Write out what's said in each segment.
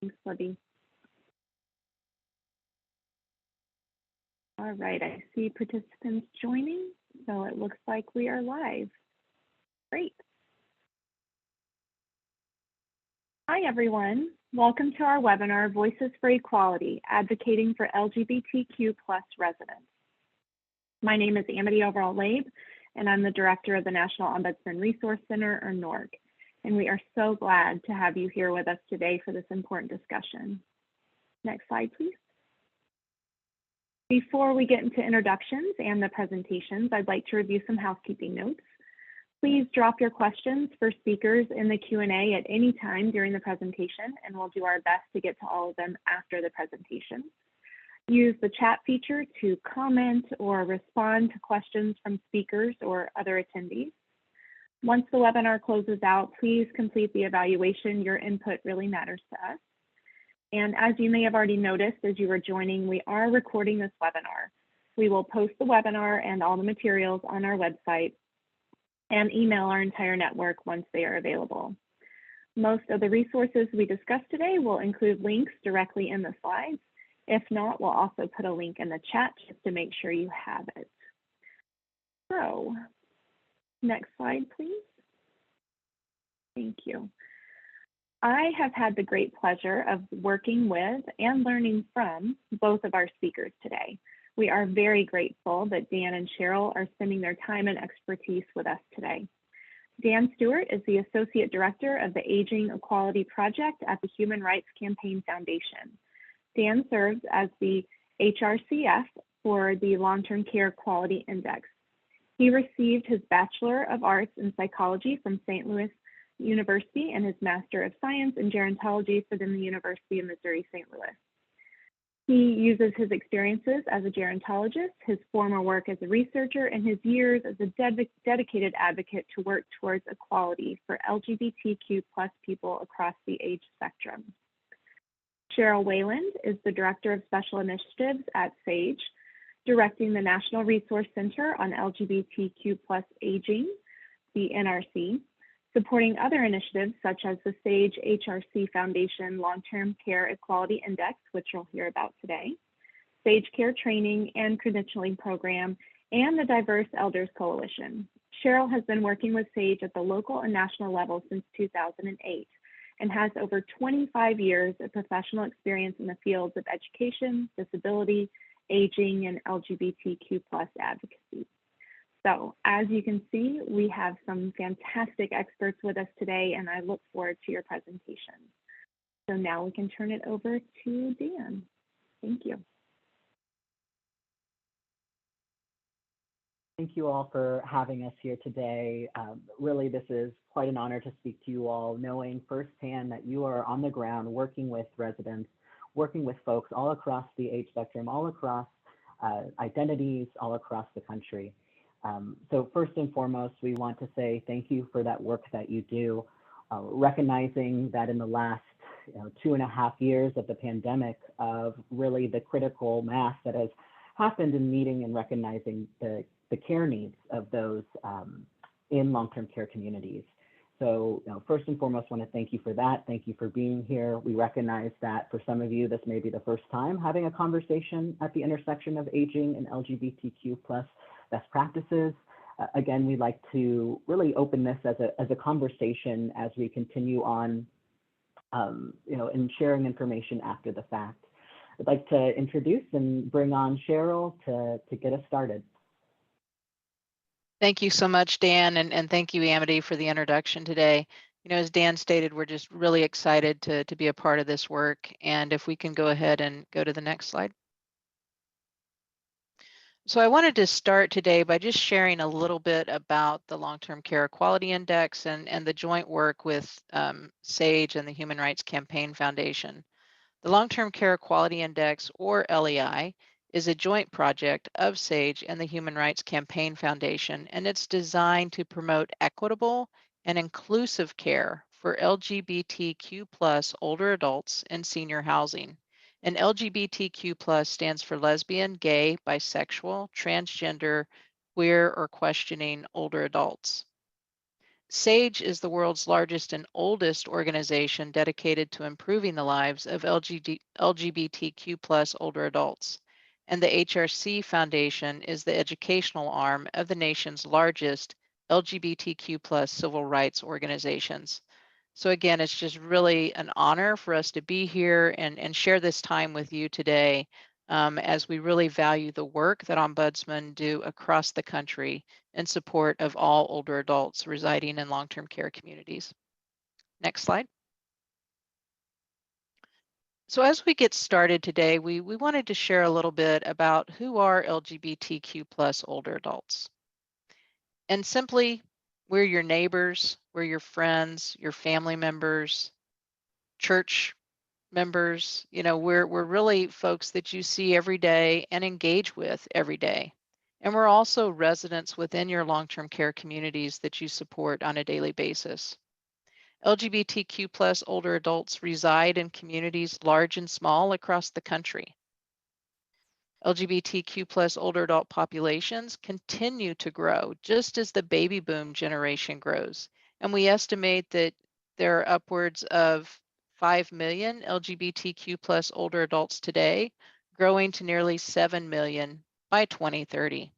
Thanks, Libby. All right, I see participants joining, so it looks like we are live. Great. Hi, everyone. Welcome to our webinar, Voices for Equality, Advocating for LGBTQ+ Residents. My name is Amity Overall-Labe, and I'm the Director of the National Ombudsman Resource Center, or NORC, and we are so glad to have you here with us today for this important discussion. Next slide, please. Before we get into introductions and the presentations, I'd like to review some housekeeping notes. Please drop your questions for speakers in the Q&A at any time during the presentation, and we'll do our best to get to all of them after the presentation. Use the chat feature to comment or respond to questions from speakers or other attendees. Once the webinar closes out, please complete the evaluation. Your input really matters to us. And as you may have already noticed as you were joining, we are recording this webinar. We will post the webinar and all the materials on our website and email our entire network once they are available. Most of the resources we discussed today will include links directly in the slides. If not, we'll also put a link in the chat just to make sure you have it. So, next slide, please. Thank you. I have had the great pleasure of working with and learning from both of our speakers today. We are very grateful that Dan and Cheryl are spending their time and expertise with us today. Dan Stewart is the Associate Director of the Aging Equality Project at the Human Rights Campaign Foundation. Dan serves as the HRCF for the Long-Term Care Quality Index. He received his Bachelor of Arts in Psychology from St. Louis University and his Master of Science in Gerontology from the University of Missouri, St. Louis. He uses his experiences as a gerontologist, his former work as a researcher, and his years as a dedicated advocate to work towards equality for LGBTQ+ people across the age spectrum. Cheryl Wayland is the Director of Special Initiatives at SAGE, directing the National Resource Center on LGBTQ+ Aging, the NRC, supporting other initiatives such as the SAGE HRC Foundation Long-Term Care Equality Index, which you'll hear about today, SAGE Care Training and Credentialing Program, and the Diverse Elders Coalition. Cheryl has been working with SAGE at the local and national level since 2008 and has over 25 years of professional experience in the fields of education, disability, aging, and LGBTQ+ advocacy. So as you can see, we have some fantastic experts with us today, and I look forward to your presentation. So now we can turn it over to Dan. Thank you. Thank you all for having us here today. Really, this is quite an honor to speak to you all, knowing firsthand that you are on the ground working with residents, working with folks all across the age spectrum, all across identities, all across the country. So first and foremost, we want to say thank you for that work that you do, recognizing that in the last 2.5 years of the pandemic, of really the critical mass that has happened in meeting and recognizing the care needs of those in long-term care communities. So first and foremost, want to thank you for that. Thank you for being here. We recognize that for some of you, this may be the first time having a conversation at the intersection of aging and LGBTQ+ best practices. Again, we'd like to really open this as a conversation as we continue on, in sharing information after the fact. I'd like to introduce and bring on Cheryl to get us started. Thank you so much, Dan, and thank you, Amity, for the introduction today. As Dan stated, we're just really excited to be a part of this work. And if we can go ahead and go to the next slide. So I wanted to start today by just sharing a little bit about the Long-Term Care Quality Index and the joint work with SAGE and the Human Rights Campaign Foundation. The Long-Term Care Quality Index, or LEI, is a joint project of SAGE and the Human Rights Campaign Foundation, and it's designed to promote equitable and inclusive care for LGBTQ+ older adults in senior housing. And LGBTQ+ stands for lesbian, gay, bisexual, transgender, queer, or questioning older adults. SAGE is the world's largest and oldest organization dedicated to improving the lives of LGBTQ plus older adults. And the HRC Foundation is the educational arm of the nation's largest LGBTQ plus civil rights organizations. So again, it's just really an honor for us to be here and share this time with you today, as we really value the work that ombudsmen do across the country in support of all older adults residing in long-term care communities. Next slide. So as we get started today, we wanted to share a little bit about who are LGBTQ plus older adults. And simply, we're your neighbors, we're your friends, your family members, church members. We're really folks that you see every day and engage with every day. And we're also residents within your long-term care communities that you support on a daily basis. LGBTQ plus older adults reside in communities large and small across the country. LGBTQ plus older adult populations continue to grow just as the baby boom generation grows. And we estimate that there are upwards of 5 million LGBTQ plus older adults today, growing to nearly 7 million by 2030.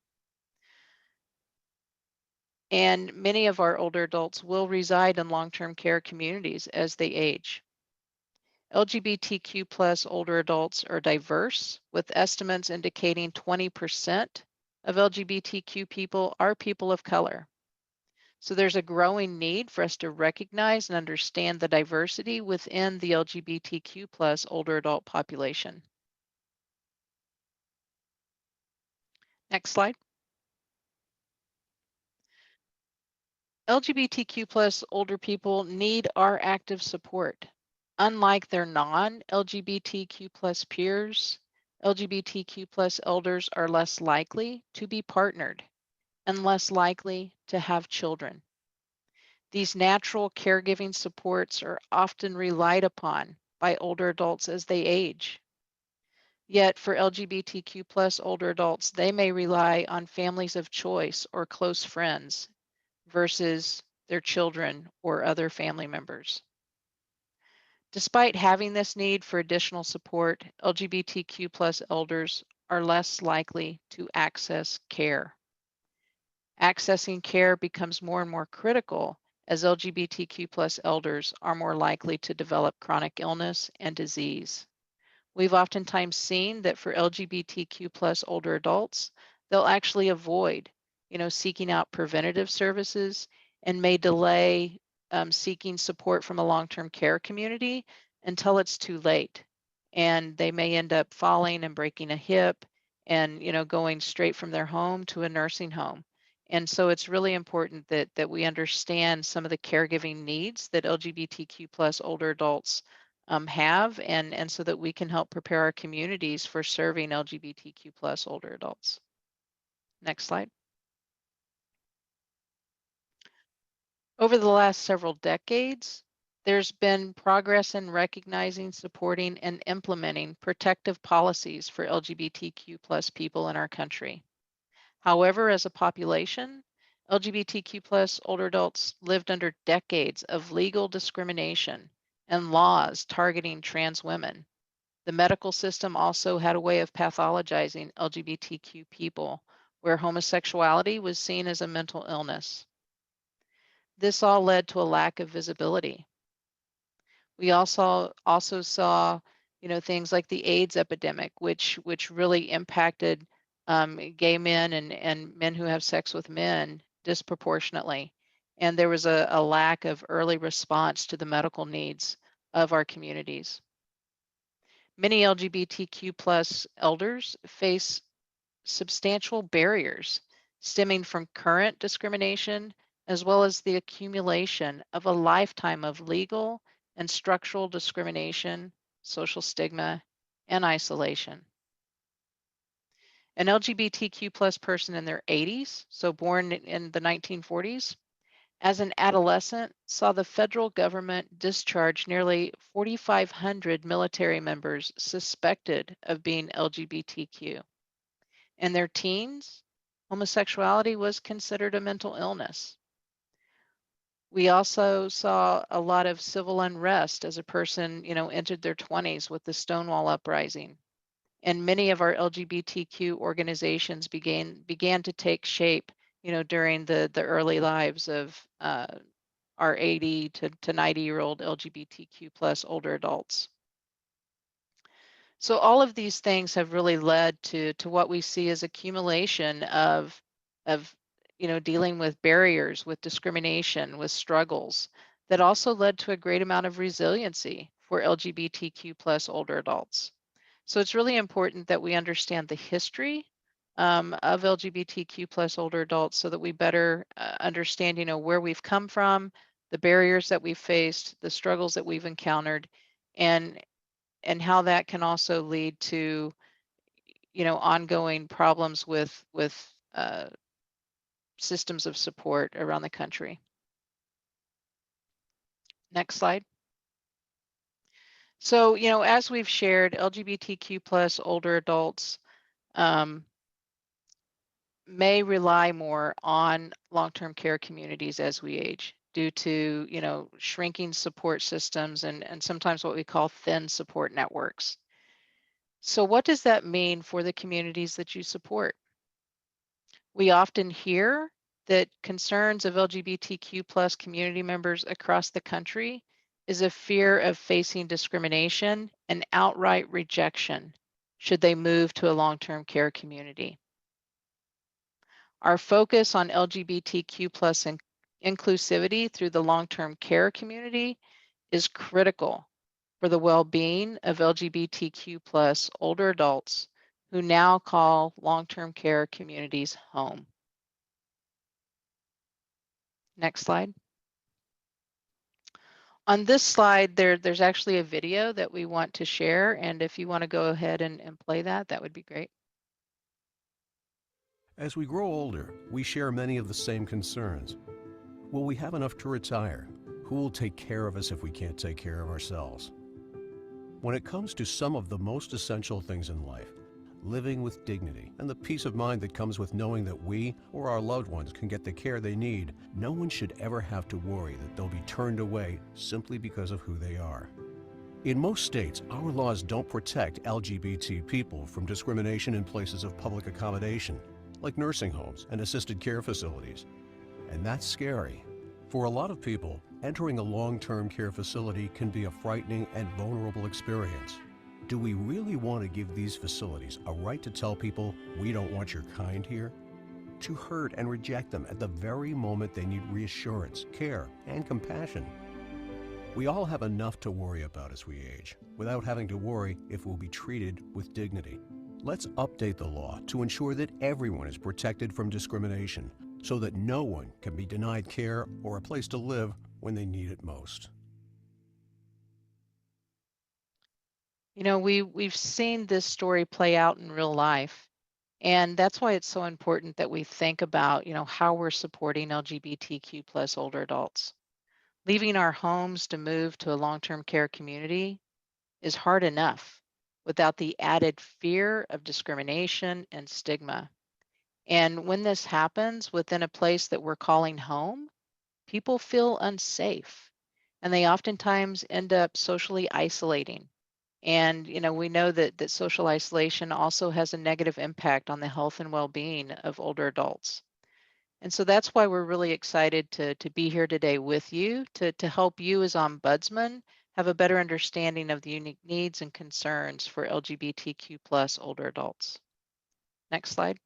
And many of our older adults will reside in long-term care communities as they age. LGBTQ plus older adults are diverse, with estimates indicating 20% of LGBTQ people are people of color. So there's a growing need for us to recognize and understand the diversity within the LGBTQ plus older adult population. Next slide. LGBTQ plus older people need our active support. Unlike their non-LGBTQ plus peers, LGBTQ plus elders are less likely to be partnered and less likely to have children. These natural caregiving supports are often relied upon by older adults as they age. Yet for LGBTQ plus older adults, they may rely on families of choice or close friends versus their children or other family members. Despite having this need for additional support, LGBTQ plus elders are less likely to access care. Accessing care becomes more and more critical as LGBTQ plus elders are more likely to develop chronic illness and disease. We've oftentimes seen that for LGBTQ plus older adults, they'll actually avoid, seeking out preventative services and may delay seeking support from a long-term care community until it's too late. And they may end up falling and breaking a hip and, going straight from their home to a nursing home. And so it's really important that we understand some of the caregiving needs that LGBTQ plus older adults have, and so that we can help prepare our communities for serving LGBTQ plus older adults. Next slide. Over the last several decades, there's been progress in recognizing, supporting, and implementing protective policies for LGBTQ plus people in our country. However, as a population, LGBTQ plus older adults lived under decades of legal discrimination and laws targeting trans women. The medical system also had a way of pathologizing LGBTQ people, where homosexuality was seen as a mental illness. This all led to a lack of visibility. We also saw, things like the AIDS epidemic, which really impacted gay men and men who have sex with men disproportionately. And there was a lack of early response to the medical needs of our communities. Many LGBTQ plus elders face substantial barriers stemming from current discrimination, as well as the accumulation of a lifetime of legal and structural discrimination, social stigma, and isolation. An LGBTQ plus person in their 80s, so born in the 1940s, as an adolescent, saw the federal government discharge nearly 4,500 military members suspected of being LGBTQ. In their teens, homosexuality was considered a mental illness. We also saw a lot of civil unrest as a person, entered their 20s with the Stonewall uprising. And many of our LGBTQ organizations began to take shape, during the early lives of our 80 to 90-year-old LGBTQ plus older adults. So all of these things have really led to what we see as accumulation of dealing with barriers, with discrimination, with struggles that also led to a great amount of resiliency for LGBTQ plus older adults. So it's really important that we understand the history of LGBTQ plus older adults so that we better understand, where we've come from, the barriers that we've faced, the struggles that we've encountered, and how that can also lead to, ongoing problems with systems of support around the country. Next slide. So, as we've shared, LGBTQ plus older adults may rely more on long-term care communities as we age due to, shrinking support systems and sometimes what we call thin support networks. So what does that mean for the communities that you support? We often hear that concerns of LGBTQ plus community members across the country is a fear of facing discrimination and outright rejection should they move to a long-term care community. Our focus on LGBTQ plus inclusivity through the long-term care community is critical for the well-being of LGBTQ plus older adults who now call long-term care communities home. Next slide. On this slide, there's actually a video that we want to share, and if you want to go ahead and play that, that would be great. As we grow older, we share many of the same concerns. Will we have enough to retire? Who will take care of us if we can't take care of ourselves? When it comes to some of the most essential things in life, living with dignity and the peace of mind that comes with knowing that we or our loved ones can get the care they need, no one should ever have to worry that they'll be turned away simply because of who they are. In most states, our laws don't protect LGBT people from discrimination in places of public accommodation, like nursing homes and assisted care facilities. And that's scary. For a lot of people, entering a long-term care facility can be a frightening and vulnerable experience. Do we really want to give these facilities a right to tell people we don't want your kind here? To hurt and reject them at the very moment they need reassurance, care, and compassion? We all have enough to worry about as we age, without having to worry if we'll be treated with dignity. Let's update the law to ensure that everyone is protected from discrimination, so that no one can be denied care or a place to live when they need it most. We've seen this story play out in real life, and that's why it's so important that we think about, how we're supporting LGBTQ plus older adults. Leaving our homes to move to a long-term care community is hard enough without the added fear of discrimination and stigma. And when this happens within a place that we're calling home, people feel unsafe, and they oftentimes end up socially isolating. And we know that social isolation also has a negative impact on the health and well-being of older adults. And so that's why we're really excited to be here today with you to help you as ombudsman have a better understanding of the unique needs and concerns for LGBTQ plus older adults. Next slide.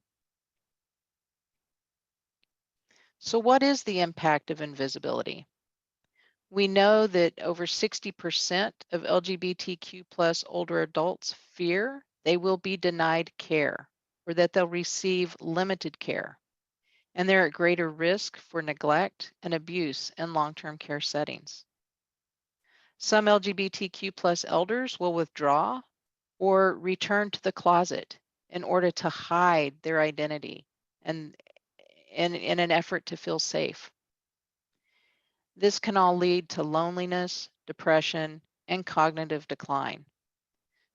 So what is the impact of invisibility? We know that over 60% of LGBTQ plus older adults fear they will be denied care or that they'll receive limited care, and they're at greater risk for neglect and abuse in long-term care settings. Some LGBTQ plus elders will withdraw or return to the closet in order to hide their identity and in an effort to feel safe. This can all lead to loneliness, depression, and cognitive decline.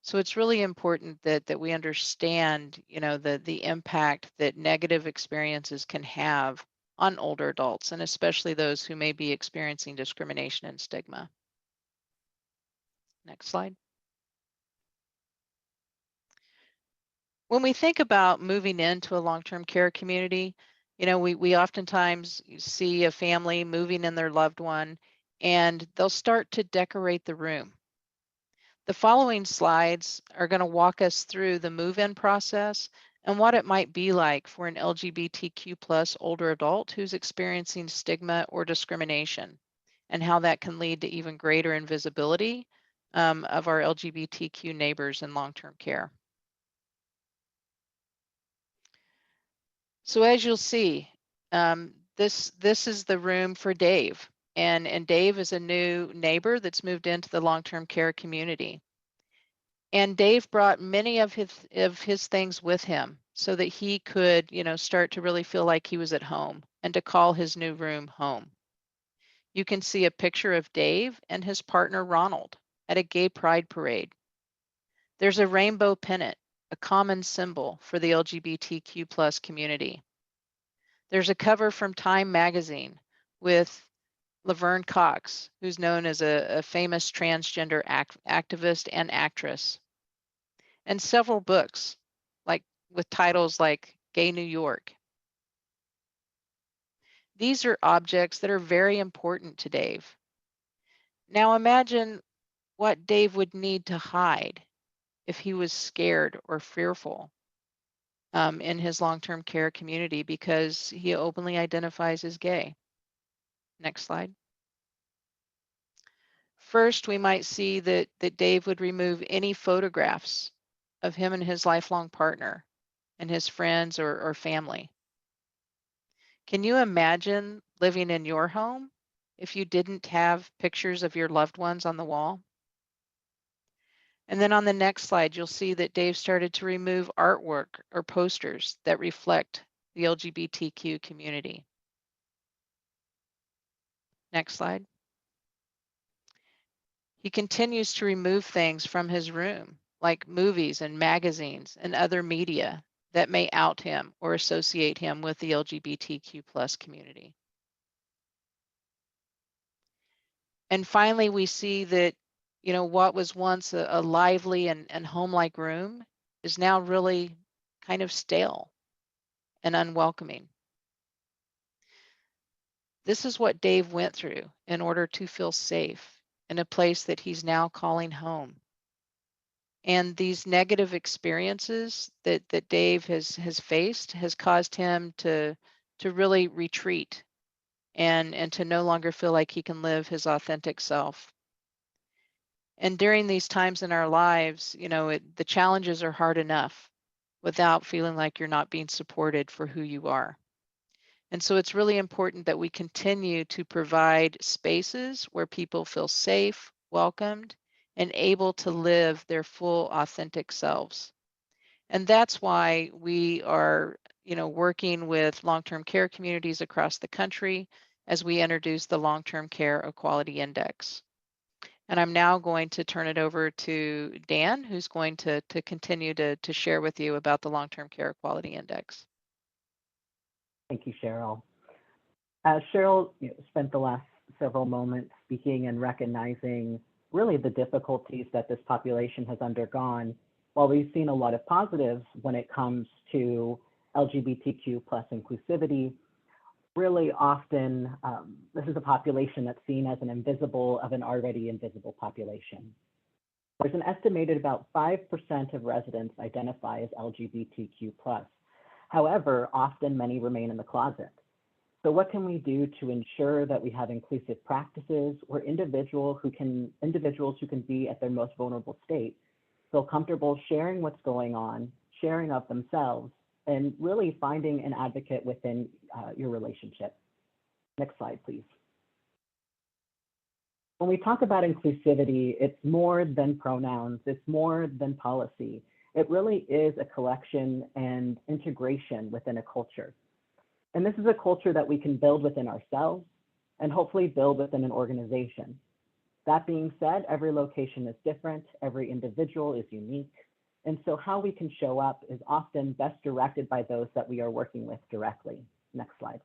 So it's really important that we understand, the impact that negative experiences can have on older adults, and especially those who may be experiencing discrimination and stigma. Next slide. When we think about moving into a long-term care community, we oftentimes see a family moving in their loved one, and they'll start to decorate the room. The following slides are going to walk us through the move-in process and what it might be like for an LGBTQ plus older adult who's experiencing stigma or discrimination, and how that can lead to even greater invisibility of our LGBTQ neighbors in long-term care. So as you'll see, this is the room for Dave. And Dave is a new neighbor that's moved into the long-term care community. And Dave brought many of his things with him so that he could, start to really feel like he was at home and to call his new room home. You can see a picture of Dave and his partner Ronald at a gay pride parade. There's a rainbow pennant, a common symbol for the LGBTQ plus community. There's a cover from Time magazine with Laverne Cox, who's known as a famous transgender activist and actress, and several books with titles like Gay New York. These are objects that are very important to Dave. Now imagine what Dave would need to hide if he was scared or fearful in his long-term care community because he openly identifies as gay. Next slide. First, we might see that Dave would remove any photographs of him and his lifelong partner and his friends or family. Can you imagine living in your home if you didn't have pictures of your loved ones on the wall? And then on the next slide, you'll see that Dave started to remove artwork or posters that reflect the LGBTQ community. Next slide. He continues to remove things from his room, like movies and magazines and other media that may out him or associate him with the LGBTQ plus community. And finally, we see that, what was once a lively and home-like room is now really kind of stale and unwelcoming. This is what Dave went through in order to feel safe in a place that he's now calling home. And these negative experiences that Dave has faced has caused him to really retreat and to no longer feel like he can live his authentic self. And during these times in our lives, the challenges are hard enough without feeling like you're not being supported for who you are. And so it's really important that we continue to provide spaces where people feel safe, welcomed, and able to live their full authentic selves. And that's why we are, working with long-term care communities across the country as we introduce the Long-Term Care Equality Index. And I'm now going to turn it over to Dan, who's going to continue to share with you about the Long-Term Care Equality Index. Thank you, Cheryl. Cheryl spent the last several moments speaking and recognizing really the difficulties that this population has undergone. While we've seen a lot of positives when it comes to LGBTQ plus inclusivity, really often this is a population that's seen as an invisible of an already invisible population. There's an estimated about 5% of residents identify as LGBTQ plus. However, often many remain in the closet. So what can we do to ensure that we have inclusive practices where individuals who can be at their most vulnerable state feel comfortable sharing what's going on, sharing of themselves, and really finding an advocate within your relationship. Next slide, please. When we talk about inclusivity, it's more than pronouns, it's more than policy. It really is a collection and integration within a culture. And this is a culture that we can build within ourselves and hopefully build within an organization. That being said, every location is different, every individual is unique. And so how we can show up is often best directed by those that we are working with directly. Next slide.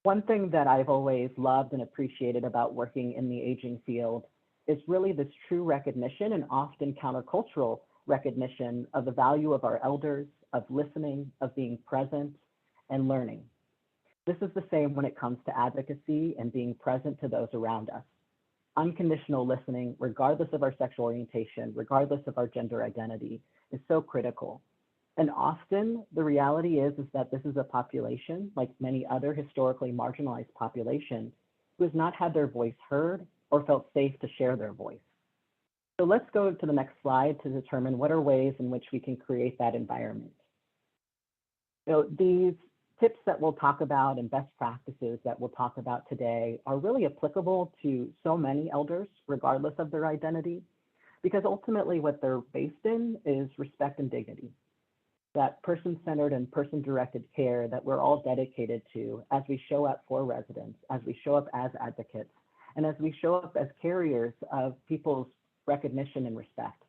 One thing that I've always loved and appreciated about working in the aging field is really this true recognition and often countercultural recognition of the value of our elders, of listening, of being present, and learning. This is the same when it comes to advocacy and being present to those around us. Unconditional listening, regardless of our sexual orientation, regardless of our gender identity, is so critical. And often the reality is that this is a population, like many other historically marginalized populations, who has not had their voice heard or felt safe to share their voice. So let's go to the next slide to determine what are ways in which we can create that environment. So these tips that we'll talk about and best practices that we'll talk about today are really applicable to so many elders, regardless of their identity, because ultimately what they're based in is respect and dignity. That person-centered and person-directed care that we're all dedicated to as we show up for residents, as we show up as advocates, and as we show up as carriers of people's recognition and respect.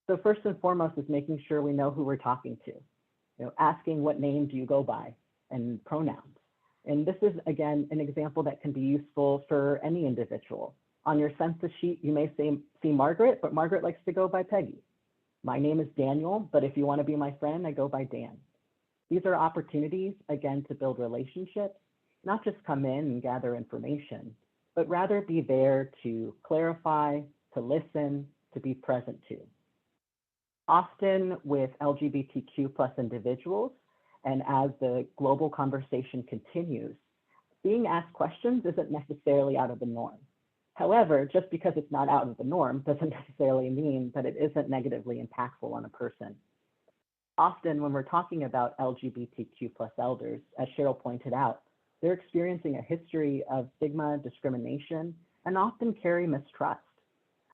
So first and foremost is making sure we know who we're talking to. Asking what name do you go by and pronouns. And this is, again, an example that can be useful for any individual. On your census sheet, you may see Margaret, but Margaret likes to go by Peggy. My name is Daniel, but if you want to be my friend, I go by Dan. These are opportunities, again, to build relationships, not just come in and gather information, but rather be there to clarify, to listen, to be present to. Often with LGBTQ+ individuals, and as the global conversation continues, being asked questions isn't necessarily out of the norm. However, just because it's not out of the norm doesn't necessarily mean that it isn't negatively impactful on a person. Often when we're talking about LGBTQ+ elders, as Cheryl pointed out, they're experiencing a history of stigma, discrimination, and often carry mistrust.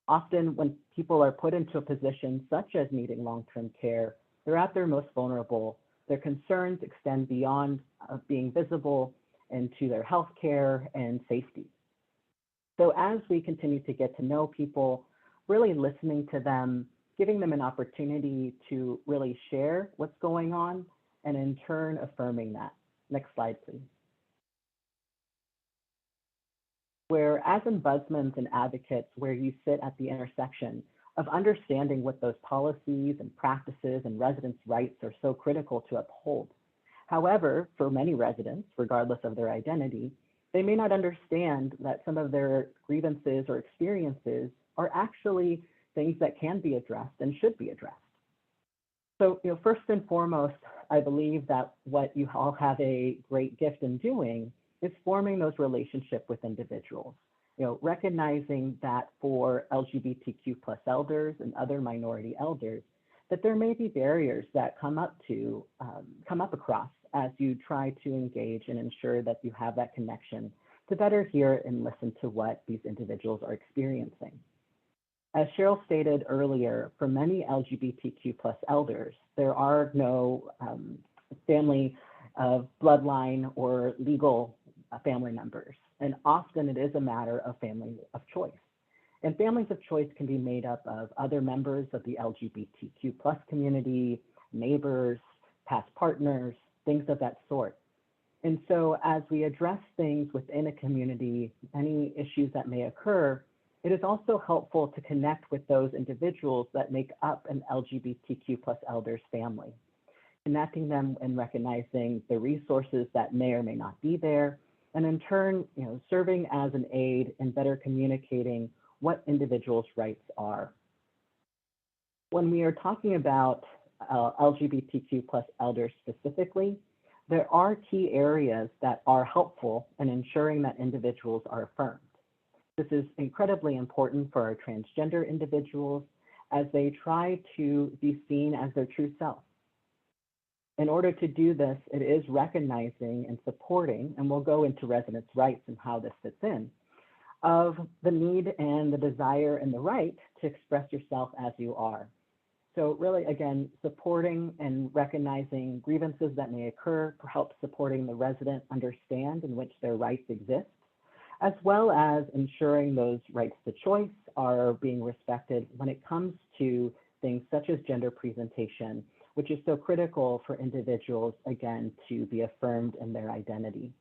Often when people are put into a position such as needing long-term care, they're at their most vulnerable. Their concerns extend beyond being visible into their health care and safety. So as we continue to get to know people, really listening to them, giving them an opportunity to really share what's going on, and in turn affirming that. Next slide, please. Where as ombudsmen and advocates, where you sit at the intersection of understanding what those policies and practices and residents' rights are so critical to uphold. However, for many residents, regardless of their identity, they may not understand that some of their grievances or experiences are actually things that can be addressed and should be addressed. So, first and foremost, I believe that what you all have a great gift in doing is forming those relationships with individuals. Recognizing that for LGBTQ+ elders and other minority elders, that there may be barriers that come up across as you try to engage and ensure that you have that connection to better hear and listen to what these individuals are experiencing. As Cheryl stated earlier, for many LGBTQ+ elders, there are no family of bloodline or legal family members. And often it is a matter of family of choice. And families of choice can be made up of other members of the LGBTQ+ community, neighbors, past partners, things of that sort. And so as we address things within a community, any issues that may occur, it is also helpful to connect with those individuals that make up an LGBTQ+ elders family, connecting them and recognizing the resources that may or may not be there, and in turn, serving as an aid in better communicating what individuals' rights are. When we are talking about LGBTQ+ elders specifically, there are key areas that are helpful in ensuring that individuals are affirmed. This is incredibly important for our transgender individuals as they try to be seen as their true self. In order to do this, it is recognizing and supporting, and we'll go into residents' rights and how this fits in, of the need and the desire and the right to express yourself as you are. So really, again, supporting and recognizing grievances that may occur, perhaps supporting the resident understand in which their rights exist, as well as ensuring those rights to choice are being respected when it comes to things such as gender presentation, which is so critical for individuals, again, to be affirmed in their identity.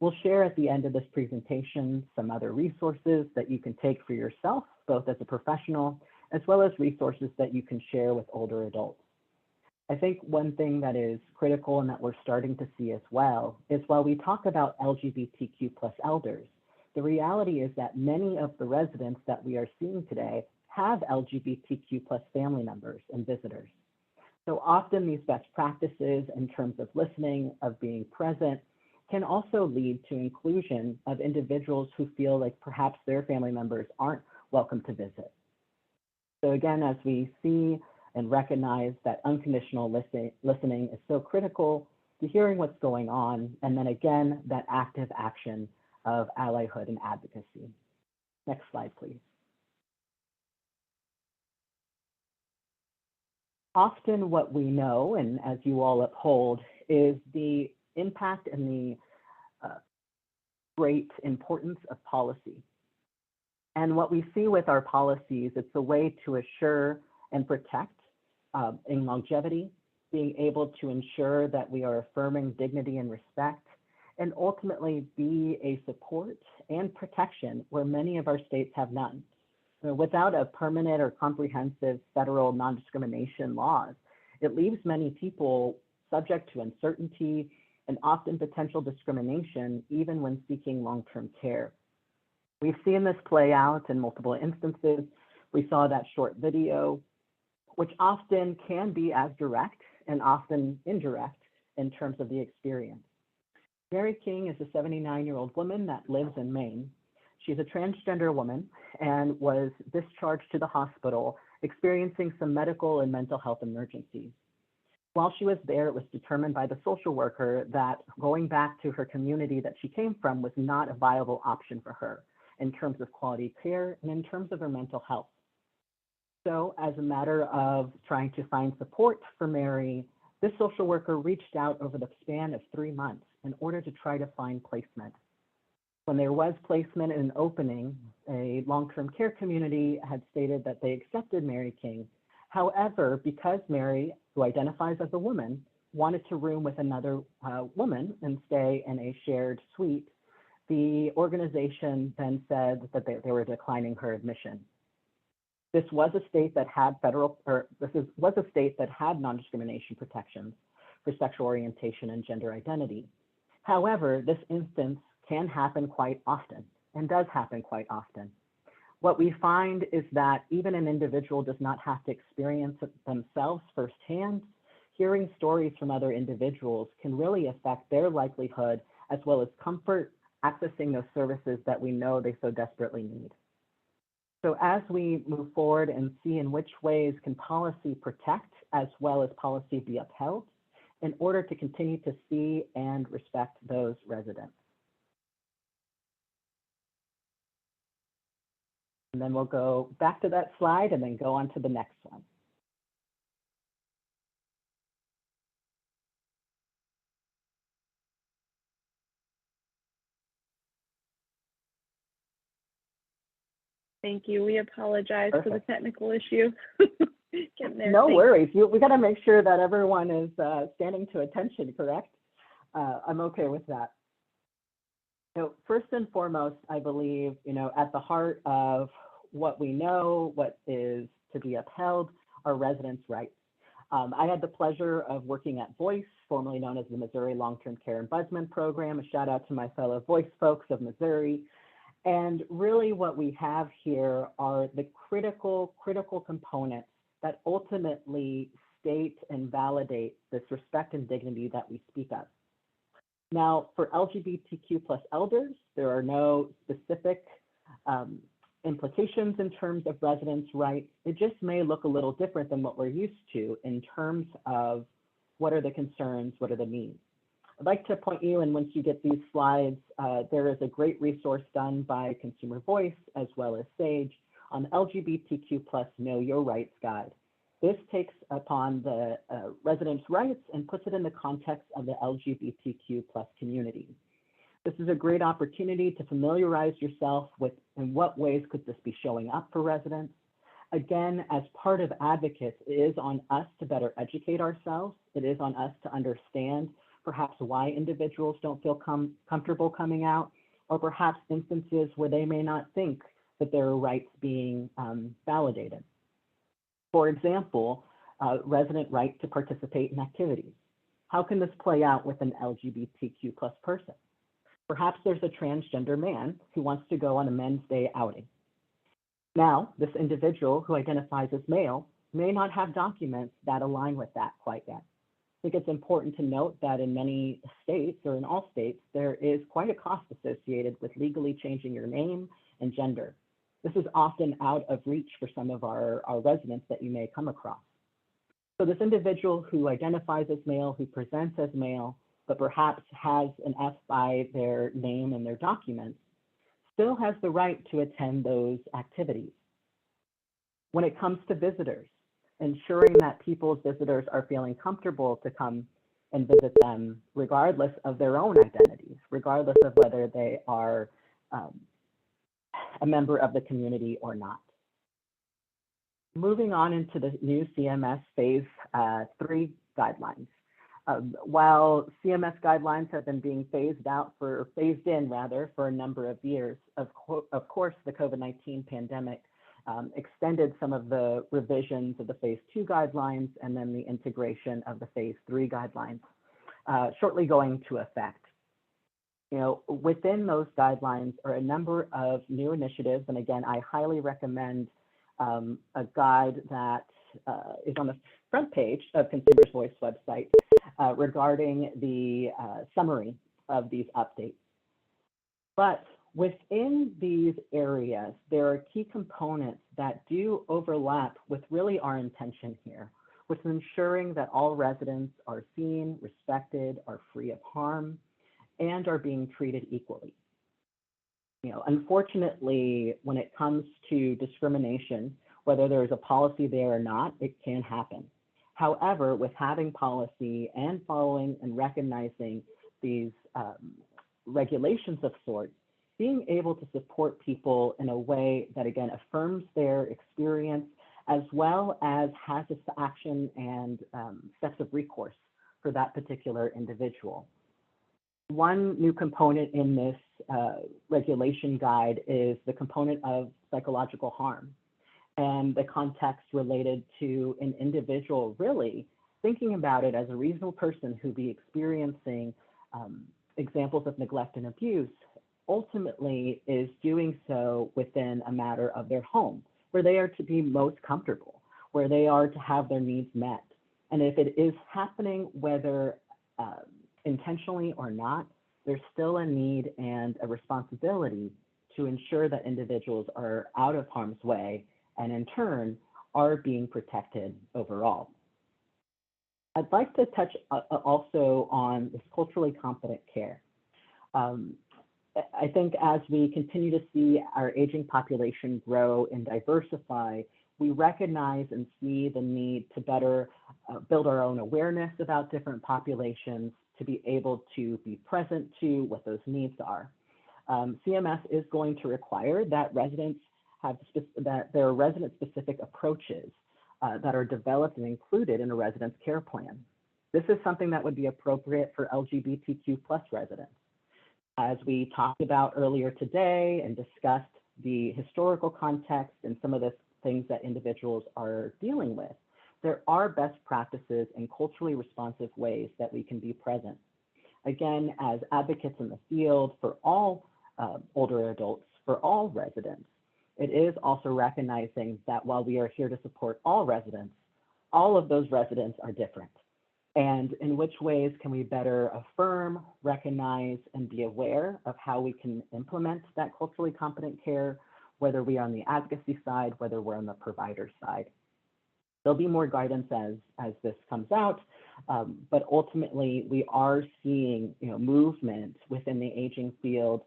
We'll share at the end of this presentation some other resources that you can take for yourself, both as a professional, as well as resources that you can share with older adults. I think one thing that is critical and that we're starting to see as well is while we talk about LGBTQ plus elders, the reality is that many of the residents that we are seeing today have LGBTQ plus family members and visitors. So often these best practices in terms of listening, of being present, can also lead to inclusion of individuals who feel like perhaps their family members aren't welcome to visit. So again, as we see and recognize that unconditional listening is so critical to hearing what's going on, and then again, that active action of allyhood and advocacy. Next slide, please. Often what we know, and as you all uphold, is the impact and the great importance of policy. And what we see with our policies, it's a way to assure and protect in longevity, being able to ensure that we are affirming dignity and respect, and ultimately be a support and protection where many of our states have none. So without a permanent or comprehensive federal non-discrimination laws, it leaves many people subject to uncertainty and often potential discrimination, even when seeking long-term care. We've seen this play out in multiple instances. We saw that short video, which often can be as direct and often indirect in terms of the experience. Mary King is a 79-year-old woman that lives in Maine. She's a transgender woman and was discharged to the hospital experiencing some medical and mental health emergencies. While she was there, it was determined by the social worker that going back to her community that she came from was not a viable option for her in terms of quality care and in terms of her mental health. So as a matter of trying to find support for Mary, this social worker reached out over the span of 3 months in order to try to find placement. When there was placement and an opening, a long-term care community had stated that they accepted Mary King. However, because Mary, who identifies as a woman, wanted to room with another woman and stay in a shared suite, the organization then said that they were declining her admission. This was a state that had was a state that had non-discrimination protections for sexual orientation and gender identity. However, this instance can happen quite often and does happen quite often. What we find is that even an individual does not have to experience it themselves firsthand. Hearing stories from other individuals can really affect their likelihood as well as comfort accessing those services that we know they so desperately need. So as we move forward and see in which ways can policy protect as well as policy be upheld in order to continue to see and respect those residents. And then we'll go back to that slide and then go on to the next one. Thank you. We apologize for the technical issue. Getting there. No worries. We got to make sure that everyone is standing to attention, correct? I'm okay with that. So first and foremost, I believe, at the heart of what we know, what is to be upheld, are residents' rights. I had the pleasure of working at VOICE, formerly known as the Missouri Long-Term Care Ombudsman Program. A shout out to my fellow VOICE folks of Missouri. And really what we have here are the critical components that ultimately state and validate this respect and dignity that we speak of. Now, for LGBTQ plus elders, there are no specific implications in terms of residents' rights. It just may look a little different than what we're used to in terms of what are the concerns, what are the needs. I'd like to point you, and once you get these slides, there is a great resource done by Consumer Voice as well as SAGE on LGBTQ plus Know Your Rights Guide. This takes upon the residents' rights and puts it in the context of the LGBTQ plus community. This is a great opportunity to familiarize yourself with in what ways could this be showing up for residents. Again, as part of advocates, it is on us to better educate ourselves. It is on us to understand perhaps why individuals don't feel comfortable coming out, or perhaps instances where they may not think that there are rights being validated. For example, resident right to participate in activities. How can this play out with an LGBTQ plus person? Perhaps there's a transgender man who wants to go on a men's day outing. Now, this individual who identifies as male may not have documents that align with that quite yet. I think it's important to note that in many states, or in all states, there is quite a cost associated with legally changing your name and gender. This is often out of reach for some of our residents that you may come across. So this individual who identifies as male, who presents as male, but perhaps has an F by their name and their documents, still has the right to attend those activities. When it comes to visitors, ensuring that people's visitors are feeling comfortable to come and visit them regardless of their own identities, regardless of whether they are a member of the community or not. Moving on into the new CMS Phase 3 guidelines. While CMS guidelines have been being phased in for a number of years, of course, the COVID-19 pandemic extended some of the revisions of the Phase 2 guidelines and then the integration of the Phase 3 guidelines shortly going to effect. You know, within those guidelines are a number of new initiatives, and again, I highly recommend a guide that is on the front page of Consumers Voice website regarding the summary of these updates. But within these areas, there are key components that do overlap with really our intention here, which is ensuring that all residents are seen, respected, are free of harm, and are being treated equally. You know, unfortunately, when it comes to discrimination, whether there's a policy there or not, it can happen. However, with having policy and following and recognizing these regulations of sorts, being able to support people in a way that, again, affirms their experience, as well as has this action and steps of recourse for that particular individual. One new component in this regulation guide is the component of psychological harm and the context related to an individual really thinking about it as a reasonable person who be experiencing examples of neglect and abuse, ultimately is doing so within a matter of their home, where they are to be most comfortable, where they are to have their needs met. And if it is happening, whether intentionally or not, there's still a need and a responsibility to ensure that individuals are out of harm's way and in turn are being protected overall. I'd like to touch also on this culturally competent care. I think as we continue to see our aging population grow and diversify, we recognize and see the need to better build our own awareness about different populations, to be able to be present to what those needs are. CMS is going to require that residents have that there are resident-specific approaches that are developed and included in a residence care plan. This is something that would be appropriate for LGBTQ plus residents. As we talked about earlier today and discussed the historical context and some of the things that individuals are dealing with, there are best practices and culturally responsive ways that we can be present. Again, as advocates in the field for all older adults, for all residents, it is also recognizing that while we are here to support all residents, all of those residents are different. And in which ways can we better affirm, recognize, and be aware of how we can implement that culturally competent care, whether we are on the advocacy side, whether we're on the provider side. There'll be more guidance as this comes out, but ultimately we are seeing movement within the aging field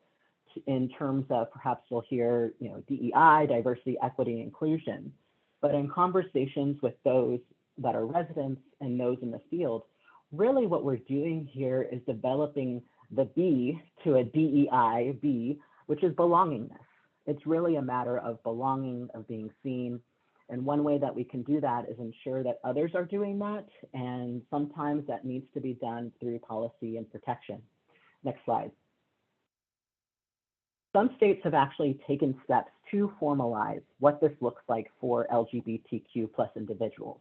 in terms of perhaps we'll hear DEI, diversity, equity, inclusion, but in conversations with those that are residents and those in the field, really what we're doing here is developing the B to a DEI B, which is belongingness. It's really a matter of belonging, of being seen, And one way that we can do that is ensure that others are doing that, and sometimes that needs to be done through policy and protection. Next slide. Some states have actually taken steps to formalize what this looks like for LGBTQ plus individuals.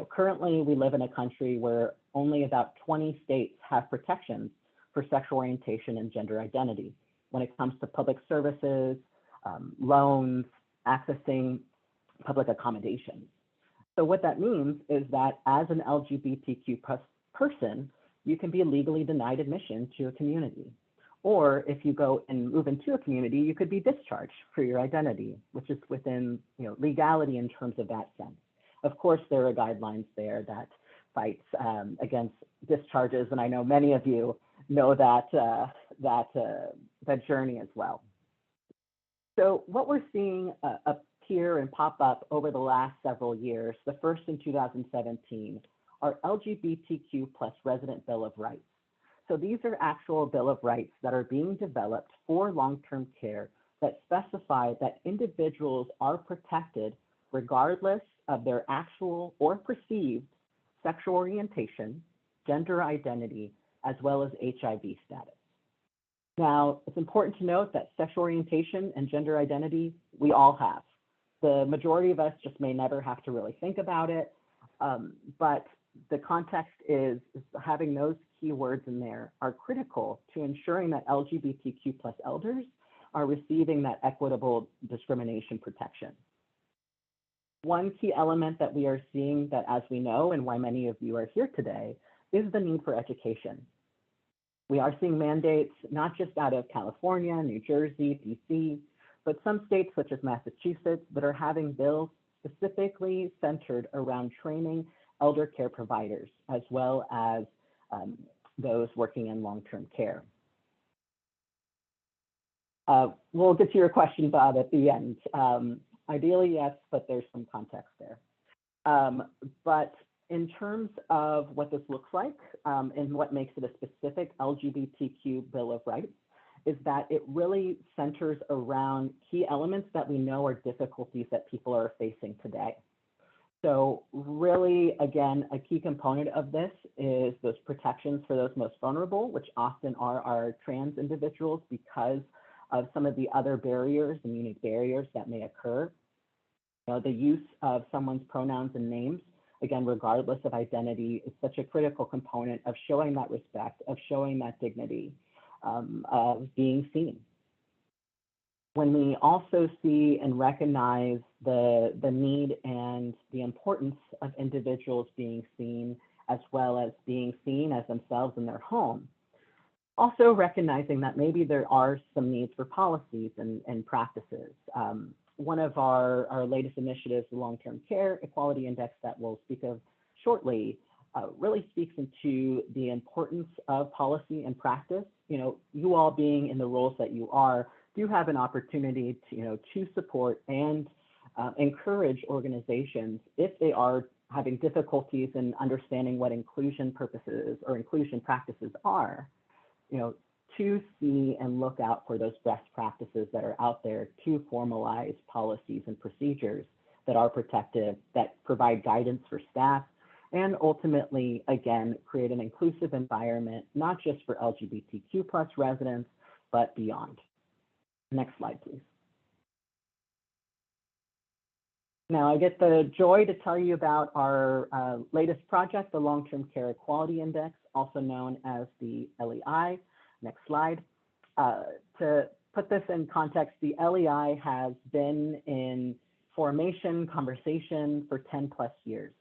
Currently we live in a country where only about 20 states have protections for sexual orientation and gender identity when it comes to public services, loans, accessing public accommodations. So what that means is that as an LGBTQ plus person, you can be legally denied admission to a community. Or if you go and move into a community, you could be discharged for your identity, which is within legality in terms of that sense. Of course, there are guidelines there that fights against discharges, and I know many of you know that journey as well. So what we're seeing appear and pop up over the last several years, the first in 2017, are LGBTQ plus resident Bill of Rights. So these are actual Bill of Rights that are being developed for long-term care that specify that individuals are protected regardless of their actual or perceived sexual orientation, gender identity, as well as HIV status. Now, it's important to note that sexual orientation and gender identity, we all have. The majority of us just may never have to really think about it, but the context is having those keywords in there are critical to ensuring that LGBTQ plus elders are receiving that equitable discrimination protection. One key element that we are seeing that, as we know, and why many of you are here today, is the need for education. We are seeing mandates, not just out of California, New Jersey, DC, but some states such as Massachusetts that are having bills specifically centered around training elder care providers, as well as those working in long-term care. We'll get to your question, Bob, at the end. Ideally, yes, but there's some context there. But in terms of what this looks like and what makes it a specific LGBTQ Bill of Rights, is that it really centers around key elements that we know are difficulties that people are facing today. So really, again, a key component of this is those protections for those most vulnerable, which often are our trans individuals because of some of the other barriers and unique barriers that may occur. The use of someone's pronouns and names, again, regardless of identity, is such a critical component of showing that respect, of showing that dignity, of being seen. When we also see and recognize the need and the importance of individuals being seen, as well as being seen as themselves in their home, also recognizing that maybe there are some needs for policies and practices. One of our latest initiatives, the Long-Term Care Equality Index that we'll speak of shortly, really speaks into the importance of policy and practice. You all being in the roles that you are, do have an opportunity to support and encourage organizations if they are having difficulties in understanding what inclusion purposes or inclusion practices are, to see and look out for those best practices that are out there to formalize policies and procedures that are protective, that provide guidance for staff, and ultimately, again, create an inclusive environment, not just for LGBTQ plus residents, but beyond. Next slide, please. Now, I get the joy to tell you about our latest project, the Long-Term Care Equality Index, also known as the LEI. Next slide. To put this in context, the LEI has been in formation, conversation for 10 plus years.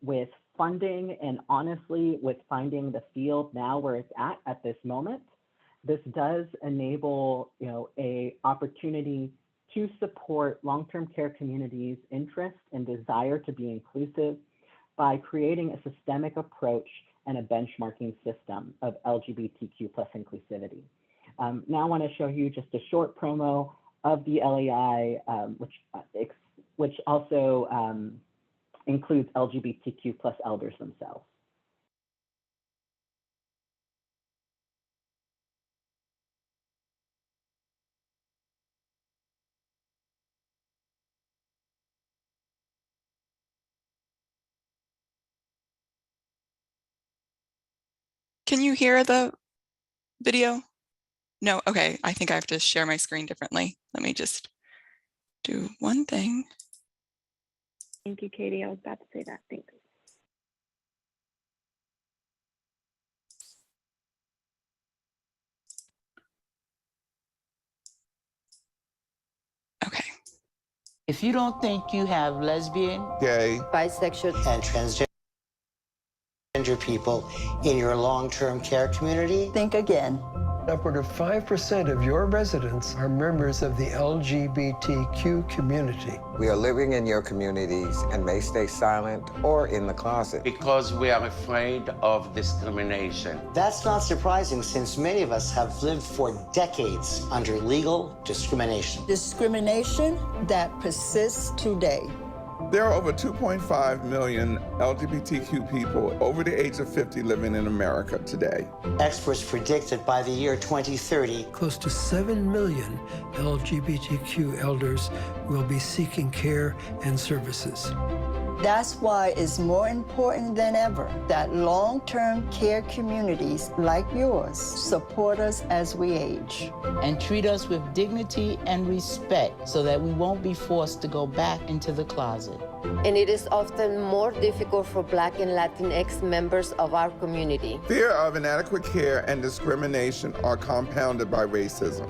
With funding and honestly, with finding the field now where it's at this moment, this does enable a opportunity to support long-term care communities' interest and desire to be inclusive by creating a systemic approach and a benchmarking system of LGBTQ plus inclusivity. Now I want to show you just a short promo of the LEI, which also includes LGBTQ plus elders themselves. Can you hear the video? No, okay, I think I have to share my screen differently. Let me just do one thing. Thank you, Katie. I was about to say that. Thanks. Okay. If you don't think you have lesbian, gay, bisexual, and transgender people in your long-term care community, think again. Upward of 5% of your residents are members of the LGBTQ community. We are living in your communities and may stay silent or in the closet. Because we are afraid of discrimination. That's not surprising, since many of us have lived for decades under legal discrimination. Discrimination that persists today. There are over 2.5 million LGBTQ people over the age of 50 living in America today. Experts predict that by the year 2030, close to 7 million LGBTQ elders will be seeking care and services. That's why it's more important than ever that long-term care communities like yours support us as we age. and treat us with dignity and respect so that we won't be forced to go back into the closet. And it is often more difficult for Black and Latinx members of our community. Fear of inadequate care and discrimination are compounded by racism.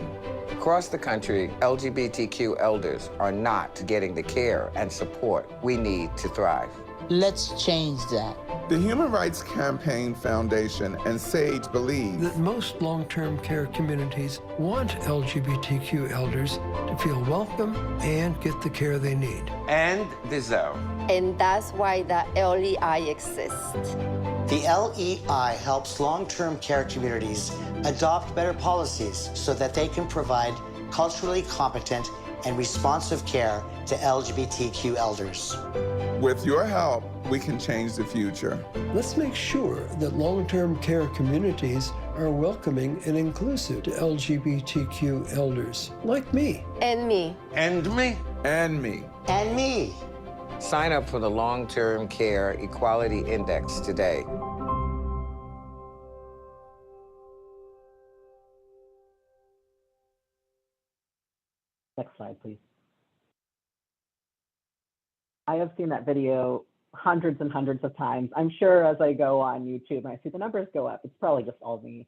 Across the country, LGBTQ elders are not getting the care and support we need to thrive. Let's change that. The Human Rights Campaign Foundation and SAGE believe that most long-term care communities want LGBTQ elders to feel welcome and get the care they need. And deserve. And that's why the LEI exists. the LEI helps long-term care communities adopt better policies so that they can provide culturally competent and responsive care to LGBTQ elders. with your help, we can change the future. Let's make sure that long-term care communities are welcoming and inclusive to LGBTQ elders like me. And me. And me. And me. And me. Sign up for the Long-Term Care Equality Index today. Next slide, please. I have seen that video hundreds and hundreds of times. I'm sure as I go on YouTube and I see the numbers go up, it's probably just all me.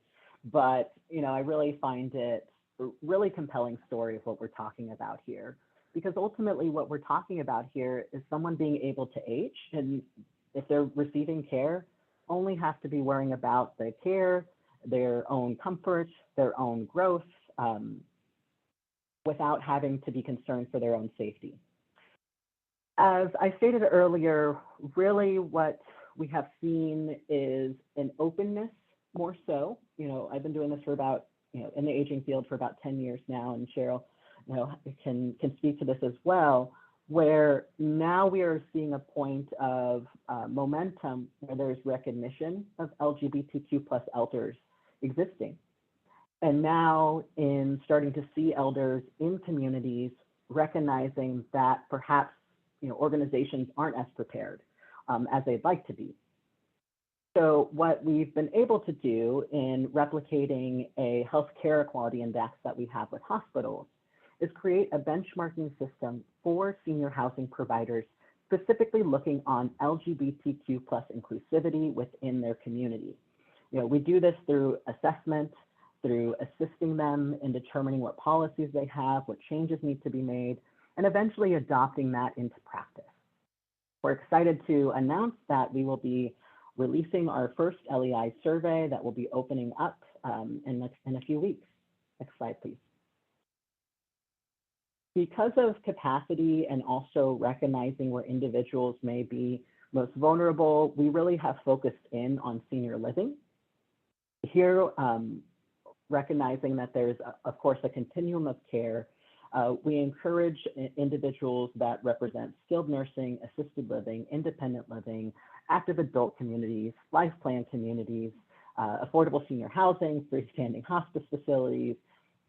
But I really find it a really compelling story of what we're talking about here. Because ultimately what we're talking about here is someone being able to age, and if they're receiving care, only have to be worrying about the care, their own comfort, their own growth, without having to be concerned for their own safety. As I stated earlier, really what we have seen is an openness more so. I've been doing this for about, in the aging field for about 10 years now, and Cheryl, can speak to this as well, where now we are seeing a point of momentum where there's recognition of LGBTQ plus elders existing. And now in starting to see elders in communities recognizing that perhaps organizations aren't as prepared as they'd like to be. So what we've been able to do in replicating a healthcare equality index that we have with hospitals is create a benchmarking system for senior housing providers, specifically looking on LGBTQ plus inclusivity within their community. We do this through assessment, through assisting them in determining what policies they have, what changes need to be made, and eventually adopting that into practice. We're excited to announce that we will be releasing our first LEI survey that will be opening up in a few weeks. Next slide, please. Because of capacity and also recognizing where individuals may be most vulnerable, we really have focused in on senior living. Here, recognizing that there's, of course, a continuum of care, we encourage individuals that represent skilled nursing, assisted living, independent living, active adult communities, life plan communities, affordable senior housing, freestanding hospice facilities,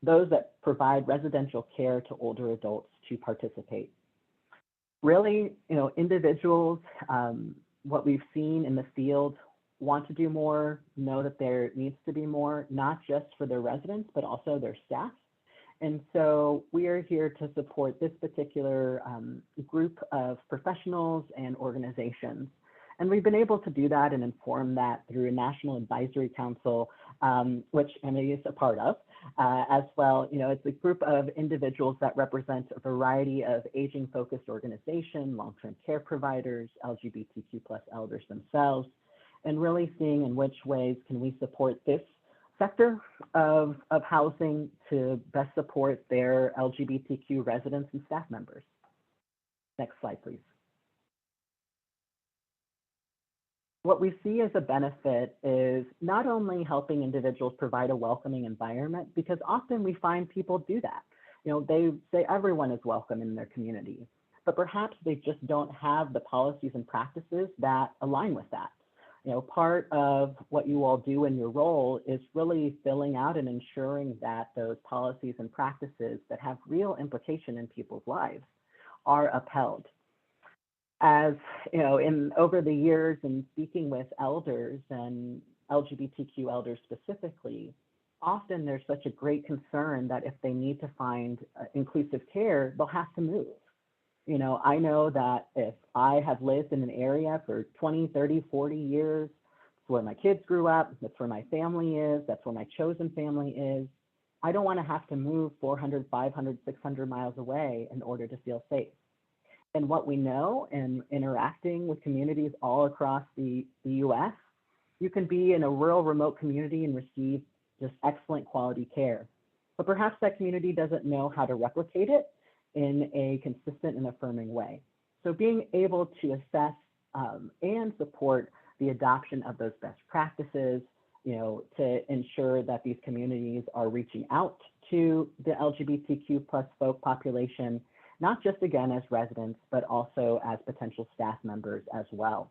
those that provide residential care to older adults to participate. Really, individuals, what we've seen in the field want to do more, know that there needs to be more, not just for their residents, but also their staff. And so we are here to support this particular group of professionals and organizations. And we've been able to do that and inform that through a National Advisory Council, which Emily is a part of, as well. You know, it's a group of individuals that represent a variety of aging-focused organizations, long-term care providers, LGBTQ+ elders themselves, and really seeing in which ways can we support this sector of housing to best support their LGBTQ residents and staff members. Next slide, please. What we see as a benefit is not only helping individuals provide a welcoming environment, because often we find people do that. You know, they say everyone is welcome in their community, but perhaps they just don't have the policies and practices that align with that. You know, part of what you all do in your role is really filling out and ensuring that those policies and practices that have real implication in people's lives are upheld. As you know, over the years and speaking with elders and LGBTQ elders specifically, often there's such a great concern that if they need to find inclusive care, they'll have to move. You know, I know that if I have lived in an area for 20, 30, 40 years, it's where my kids grew up, that's where my family is, that's where my chosen family is, I don't want to have to move 400, 500, 600 miles away in order to feel safe. And what we know in interacting with communities all across the US, you can be in a rural, remote community and receive just excellent quality care. But perhaps that community doesn't know how to replicate it in a consistent and affirming way. So being able to assess and support the adoption of those best practices, you know, to ensure that these communities are reaching out to the LGBTQ+ folk population, not just again as residents, but also as potential staff members as well.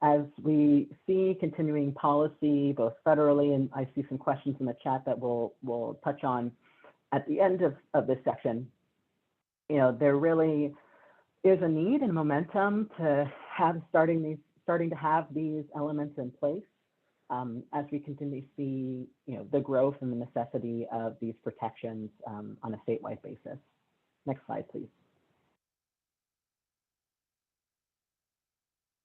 As we see continuing policy, both federally, and I see some questions in the chat that we'll touch on at the end of this section, you know, there really is a need and momentum to have starting to have these elements in place as we continue to see, you know, the growth and the necessity of these protections on a statewide basis. Next slide, please.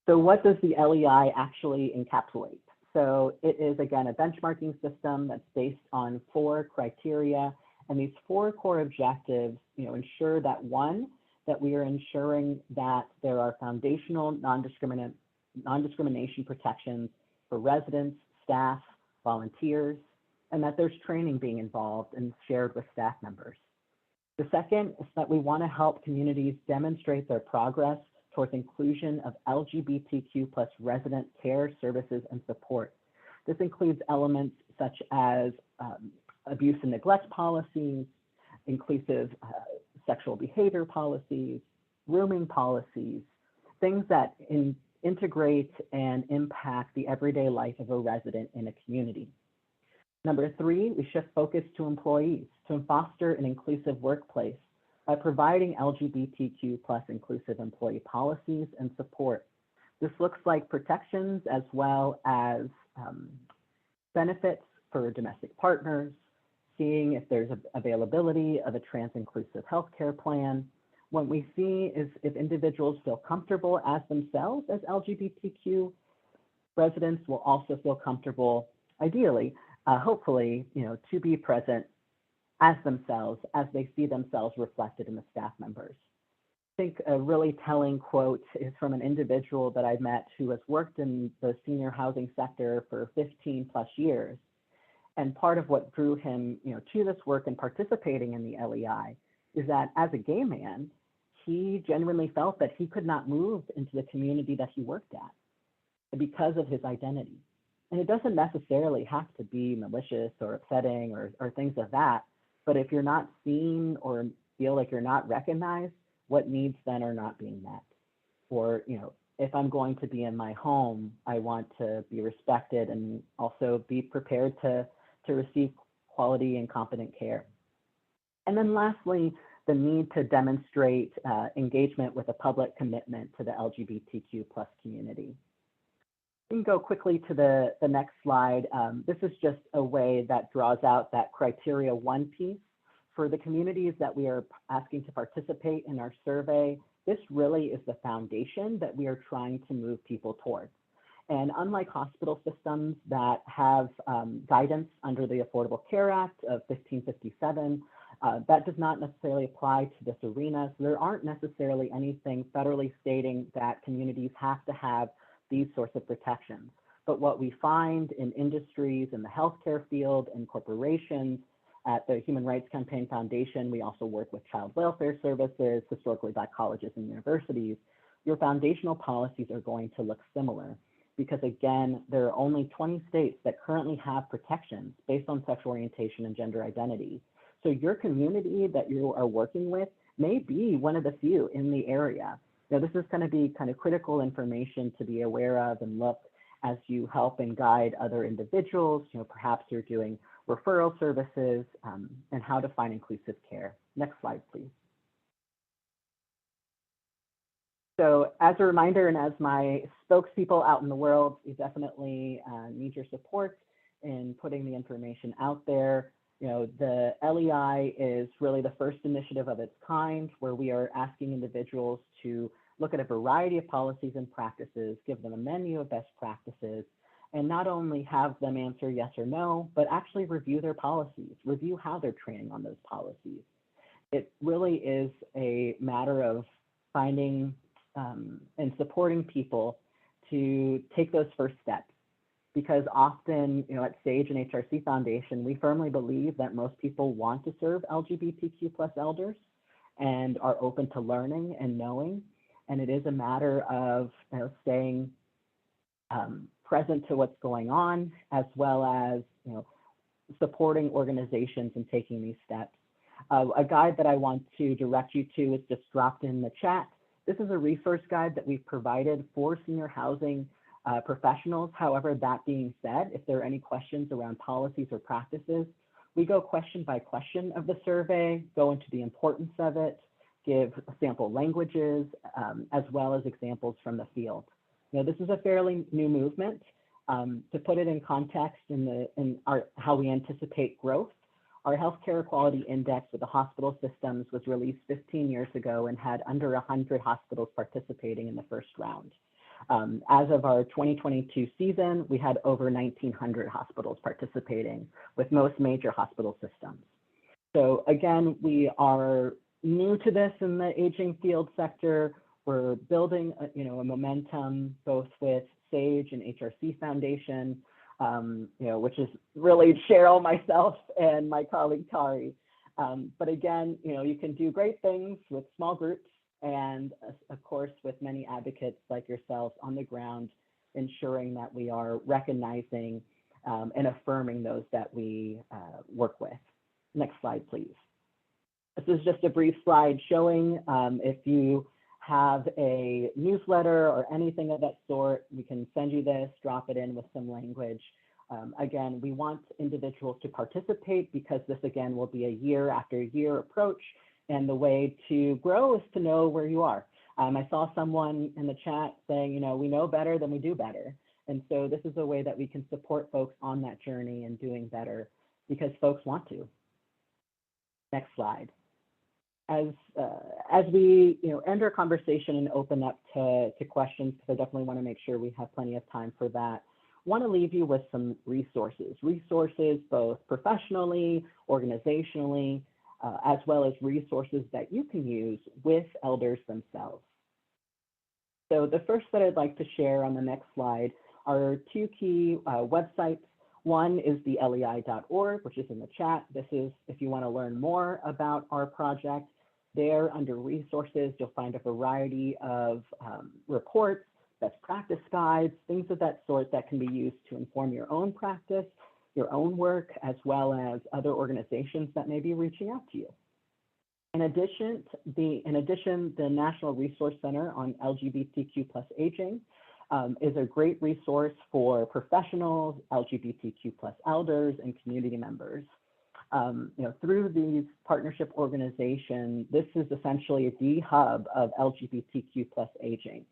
So what does the LEI actually encapsulate? So it is, again, a benchmarking system that's based on 4 criteria. And these 4 core objectives, you know, ensure that one, that we are ensuring that there are foundational non-discrimination protections for residents, staff, volunteers, and that there's training being involved and shared with staff members. The second is that we want to help communities demonstrate their progress towards inclusion of LGBTQ+ resident care, services, and support. This includes elements such as abuse and neglect policies, inclusive sexual behavior policies, grooming policies, things that integrate and impact the everyday life of a resident in a community. Number 3, we shift focus to employees to foster an inclusive workplace by providing LGBTQ+ inclusive employee policies and support. This looks like protections as well as benefits for domestic partners, seeing if there's availability of a trans-inclusive healthcare plan. What we see is if individuals feel comfortable as themselves as LGBTQ residents will also feel comfortable, ideally, hopefully, you know, to be present as themselves as they see themselves reflected in the staff members. I think a really telling quote is from an individual that I met who has worked in the senior housing sector for 15+ years. And part of what drew him, you know, to this work and participating in the LEI is that as a gay man, he genuinely felt that he could not move into the community that he worked at because of his identity. And it doesn't necessarily have to be malicious or upsetting or things of that, but if you're not seen or feel like you're not recognized, what needs then are not being met? Or, you know, if I'm going to be in my home, I want to be respected and also be prepared to receive quality and competent care. And then lastly, the need to demonstrate engagement with a public commitment to the LGBTQ+ community. We can go quickly to the next slide. This is just a way that draws out that criteria 1 piece. For the communities that we are asking to participate in our survey, this really is the foundation that we are trying to move people towards. And unlike hospital systems that have guidance under the Affordable Care Act of 1557, that does not necessarily apply to this arena. So there aren't necessarily anything federally stating that communities have to have these sorts of protections. But what we find in industries, in the healthcare field, and corporations, at the Human Rights Campaign Foundation, we also work with child welfare services, historically Black colleges and universities. Your foundational policies are going to look similar because, again, there are only 20 states that currently have protections based on sexual orientation and gender identity. So your community that you are working with may be one of the few in the area. Now, this is going to be kind of critical information to be aware of and look as you help and guide other individuals. Perhaps you're doing referral services and how to find inclusive care. Next slide, please. So as a reminder, and as my spokespeople out in the world, we definitely need your support in putting the information out there. The LEI is really the first initiative of its kind where we are asking individuals to look at a variety of policies and practices, give them a menu of best practices, and not only have them answer yes or no, but actually review their policies, review how they're training on those policies. It really is a matter of finding and supporting people to take those first steps. Because often, at SAGE and HRC Foundation, we firmly believe that most people want to serve LGBTQ+ elders and are open to learning and knowing. And it is a matter of staying present to what's going on, as well as supporting organizations and taking these steps. A guide that I want to direct you to is just dropped in the chat. This is a resource guide that we've provided for senior housing professionals. However, that being said, if there are any questions around policies or practices, we go question by question of the survey, go into the importance of it, give sample languages, as well as examples from the field. This is a fairly new movement. To put it in context in how we anticipate growth, our healthcare quality index with the hospital systems was released 15 years ago and had under 100 hospitals participating in the first round. As of our 2022 season, we had over 1,900 hospitals participating with most major hospital systems. So again, we are new to this in the aging field sector. We're building a momentum both with SAGE and HRC Foundation, which is really Cheryl, myself, and my colleague Tari. But again, you can do great things with small groups and of course with many advocates like yourselves on the ground, ensuring that we are recognizing and affirming those that we work with. Next slide, please. This is just a brief slide showing if you have a newsletter or anything of that sort, we can send you this, drop it in with some language. Again, we want individuals to participate because this, again, will be a year after year approach. And the way to grow is to know where you are. I saw someone in the chat saying, we know better than we do better. And so this is a way that we can support folks on that journey and doing better because folks want to. Next slide. As we end our conversation and open up to questions, because I definitely want to make sure we have plenty of time for that, want to leave you with some resources both professionally, organizationally, as well as resources that you can use with elders themselves. So the first that I'd like to share on the next slide are 2 key websites. One is the lei.org, which is in the chat. This is if you want to learn more about our project. There, under resources, you'll find a variety of reports, best practice guides, things of that sort that can be used to inform your own practice, your own work, as well as other organizations that may be reaching out to you. In addition, the National Resource Center on LGBTQ+ Aging is a great resource for professionals, LGBTQ+ elders, and community members. Through these partnership organizations, this is essentially the hub of LGBTQ+ aging.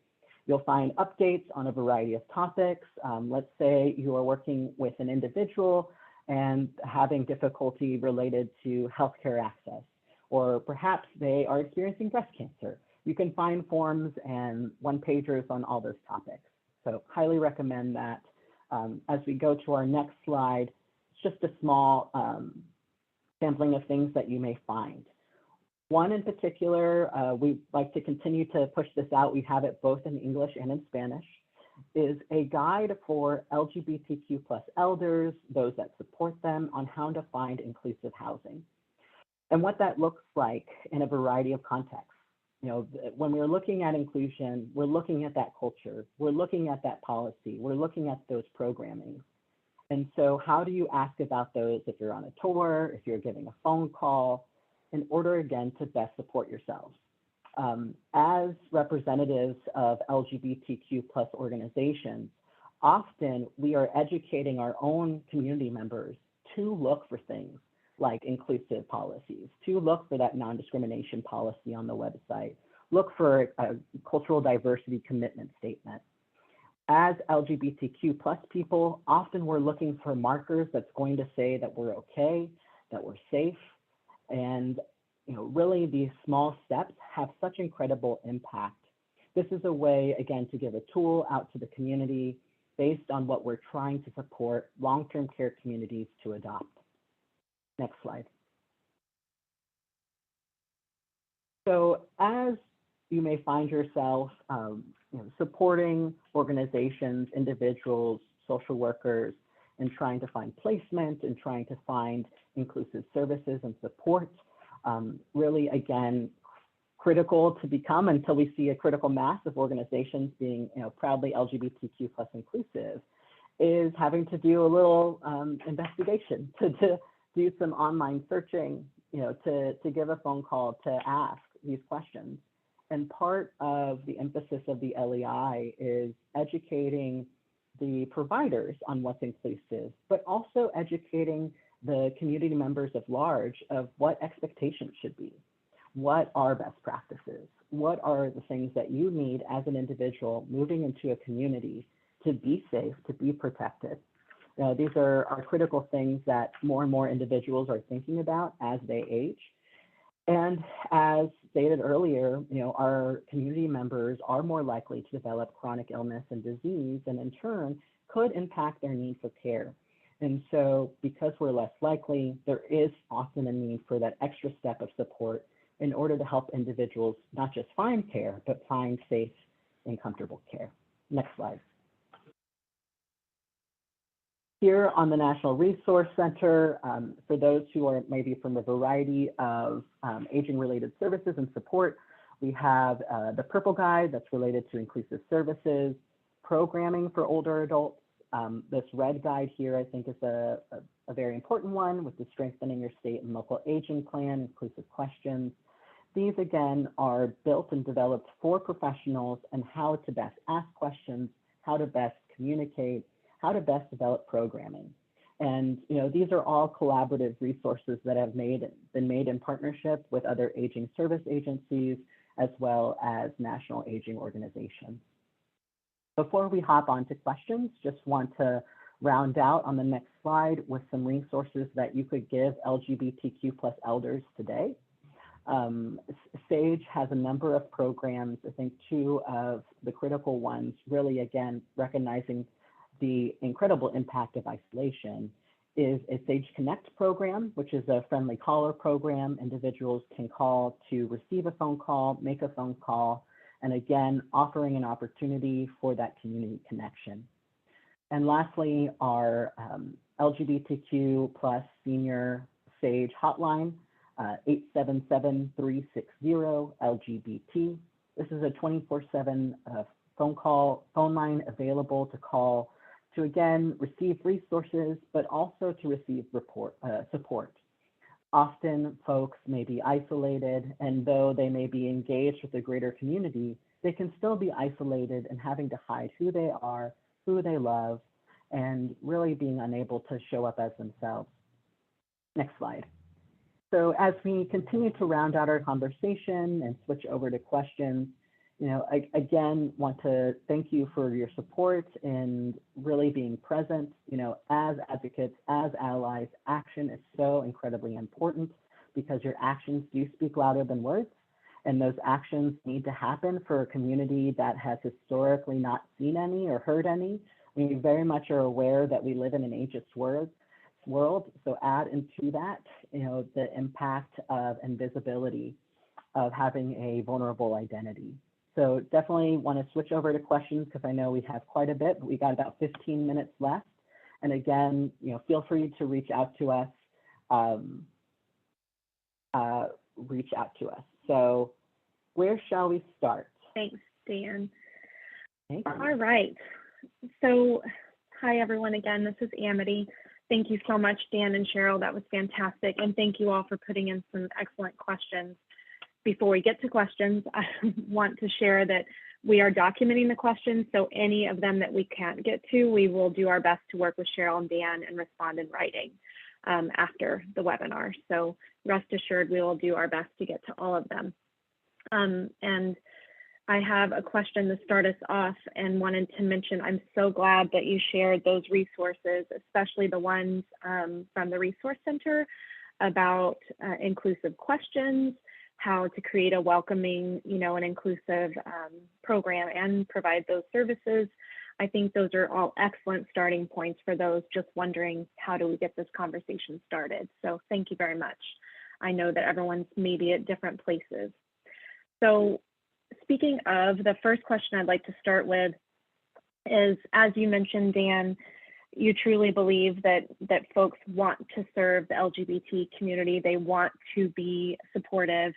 You'll find updates on a variety of topics. Let's say you are working with an individual and having difficulty related to healthcare access, or perhaps they are experiencing breast cancer. You can find forms and one-pagers on all those topics. So highly recommend that. As we go to our next slide, it's just a small sampling of things that you may find. One in particular, we like to continue to push this out. We have it both in English and in Spanish, is a guide for LGBTQ+ elders, those that support them, on how to find inclusive housing. And what that looks like in a variety of contexts. You know, when we're looking at inclusion, we're looking at that culture, we're looking at that policy, we're looking at those programming. And so how do you ask about those if you're on a tour, if you're giving a phone call, in order, again, to best support yourselves? As representatives of LGBTQ+ organizations, often we are educating our own community members to look for things like inclusive policies, to look for that non-discrimination policy on the website, look for a cultural diversity commitment statement. As LGBTQ+ people, often we're looking for markers that's going to say that we're okay, that we're safe. And really these small steps have such incredible impact. This is a way, again, to give a tool out to the community based on what we're trying to support long-term care communities to adopt. Next slide. So as you may find yourself supporting organizations, individuals, social workers, and trying to find placement and trying to find inclusive services and support, really, again, critical to become until we see a critical mass of organizations being proudly LGBTQ+ inclusive, is having to do a little investigation, to do some online searching, to give a phone call, to ask these questions. And part of the emphasis of the LEI is educating the providers on what's inclusive, but also educating the community members at large of what expectations should be. What are best practices? What are the things that you need as an individual moving into a community to be safe, to be protected? These are critical things that more and more individuals are thinking about as they age. And as stated earlier, our community members are more likely to develop chronic illness and disease, and in turn could impact their need for care. And so because we're less likely, there is often a need for that extra step of support in order to help individuals not just find care, but find safe and comfortable care. Next slide. Here on the National Resource Center, for those who are maybe from a variety of aging-related services and support, we have the Purple Guide that's related to inclusive services, programming for older adults. This red guide here, I think, is a very important one with the Strengthening Your State and Local Aging Plan, inclusive questions. These, again, are built and developed for professionals and how to best ask questions, how to best communicate, how to best develop programming. And these are all collaborative resources that have been made in partnership with other aging service agencies, as well as national aging organizations. Before we hop on to questions, just want to round out on the next slide with some resources that you could give LGBTQ+ elders today. SAGE has a number of programs. I think two of the critical ones, really, again, recognizing the incredible impact of isolation, is a SAGE Connect program, which is a friendly caller program. Individuals can call to receive a phone call, make a phone call, and again, offering an opportunity for that community connection. And lastly, our LGBTQ+ senior SAGE hotline, 877-360-LGBT. This is a 24/7 phone line available to call to, again, receive resources, but also to receive support. Often folks may be isolated, and though they may be engaged with the greater community, they can still be isolated and having to hide who they are, who they love, and really being unable to show up as themselves. Next slide. So as we continue to round out our conversation and switch over to questions, I again want to thank you for your support and really being present. As advocates, as allies, action is so incredibly important because your actions do speak louder than words. And those actions need to happen for a community that has historically not seen any or heard any. We very much are aware that we live in an ageist world. So add into that, the impact of invisibility of having a vulnerable identity. So definitely want to switch over to questions because I know we have quite a bit, but we got about 15 minutes left. And again, feel free to reach out to us. So where shall we start? Thanks, Dan. Thank you. All right. So hi, everyone. Again, this is Amity. Thank you so much, Dan and Cheryl. That was fantastic. And thank you all for putting in some excellent questions. Before we get to questions, I want to share that we are documenting the questions. So any of them that we can't get to, we will do our best to work with Cheryl and Dan and respond in writing after the webinar. So rest assured, we will do our best to get to all of them. And I have a question to start us off and wanted to mention, I'm so glad that you shared those resources, especially the ones from the Resource Center about inclusive questions, how to create a welcoming, an inclusive program and provide those services. I think those are all excellent starting points for those just wondering, how do we get this conversation started? So thank you very much. I know that everyone's maybe at different places. So speaking of, the first question I'd like to start with is, as you mentioned, Dan, you truly believe that folks want to serve the LGBT community. They want to be supportive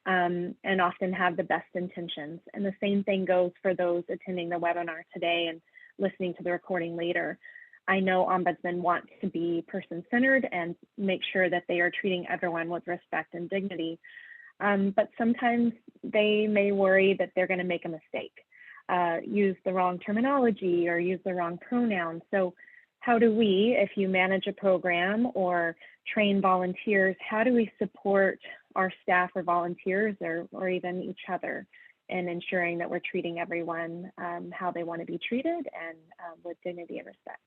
and often have the best intentions. And the same thing goes for those attending the webinar today and listening to the recording later. I know ombudsmen want to be person-centered and make sure that they are treating everyone with respect and dignity. But sometimes they may worry that they're going to make a mistake, use the wrong terminology or use the wrong pronoun. So how do we, if you manage a program or train volunteers, how do we support our staff or volunteers or even each other in ensuring that we're treating everyone how they want to be treated and with dignity and respect?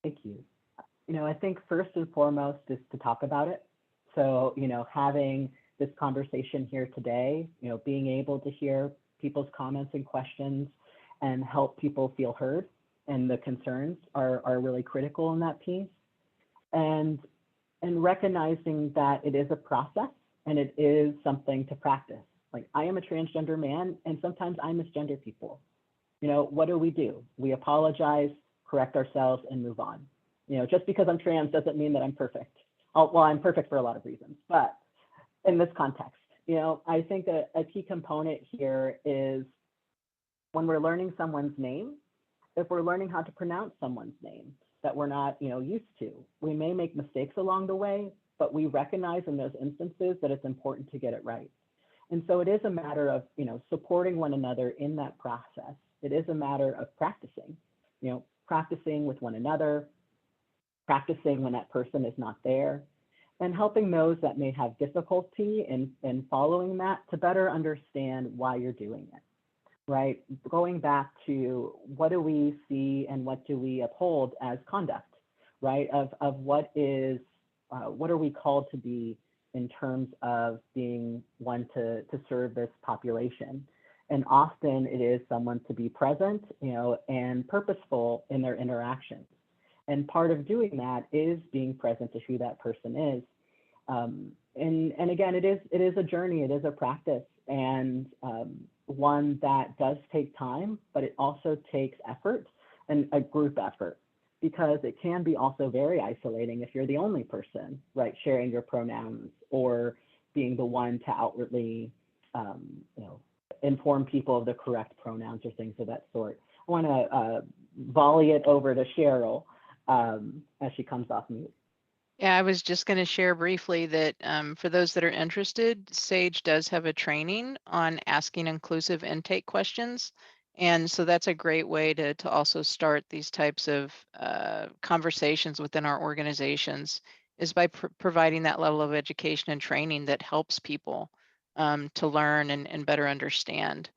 Thank you. I think first and foremost is to talk about it. So, having this conversation here today, being able to hear people's comments and questions and help people feel heard and the concerns are really critical in that piece. And recognizing that it is a process and it is something to practice. Like, I am a transgender man and sometimes I misgender people. What do? We apologize, correct ourselves, and move on. Just because I'm trans doesn't mean that I'm perfect. Well, I'm perfect for a lot of reasons, but in this context, I think a key component here is when we're learning someone's name, if we're learning how to pronounce someone's name that we're not, used to, we may make mistakes along the way, but we recognize in those instances that it's important to get it right. And so it is a matter of, supporting one another in that process. It is a matter of practicing, practicing with one another, practicing when that person is not there, and helping those that may have difficulty in following that to better understand why you're doing it, right? Going back to what do we see and what do we uphold as conduct, right? Of what are we called to be in terms of being one to serve this population. And often it is someone to be present, and purposeful in their interactions. And part of doing that is being present to who that person is. And again, it is a journey, it is a practice, and one that does take time, but it also takes effort and a group effort, because it can be also very isolating if you're the only person, right, sharing your pronouns or being the one to outwardly, inform people of the correct pronouns or things of that sort. I want to volley it over to Cheryl as she comes off mute. Yeah, I was just going to share briefly that for those that are interested, SAGE does have a training on asking inclusive intake questions. And so that's a great way to also start these types of conversations within our organizations, is by providing that level of education and training that helps people to learn and better understand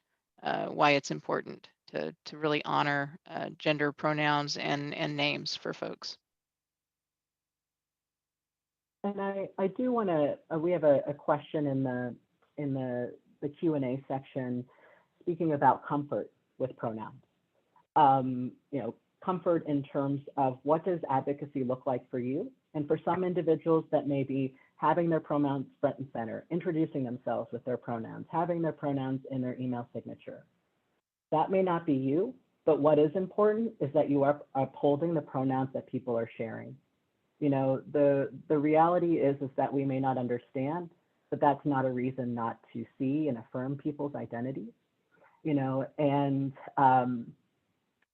why it's important to really honor gender pronouns and names for folks. And I do want to, we have a question in the Q&A section speaking about comfort with pronouns. You know, comfort in terms of what does advocacy look like for you? And for some individuals that may be having their pronouns front and center, introducing themselves with their pronouns, having their pronouns in their email signature. That may not be you, but what is important is that you are upholding the pronouns that people are sharing. You know, the reality is that we may not understand, but that's not a reason not to see and affirm people's identities. You know, and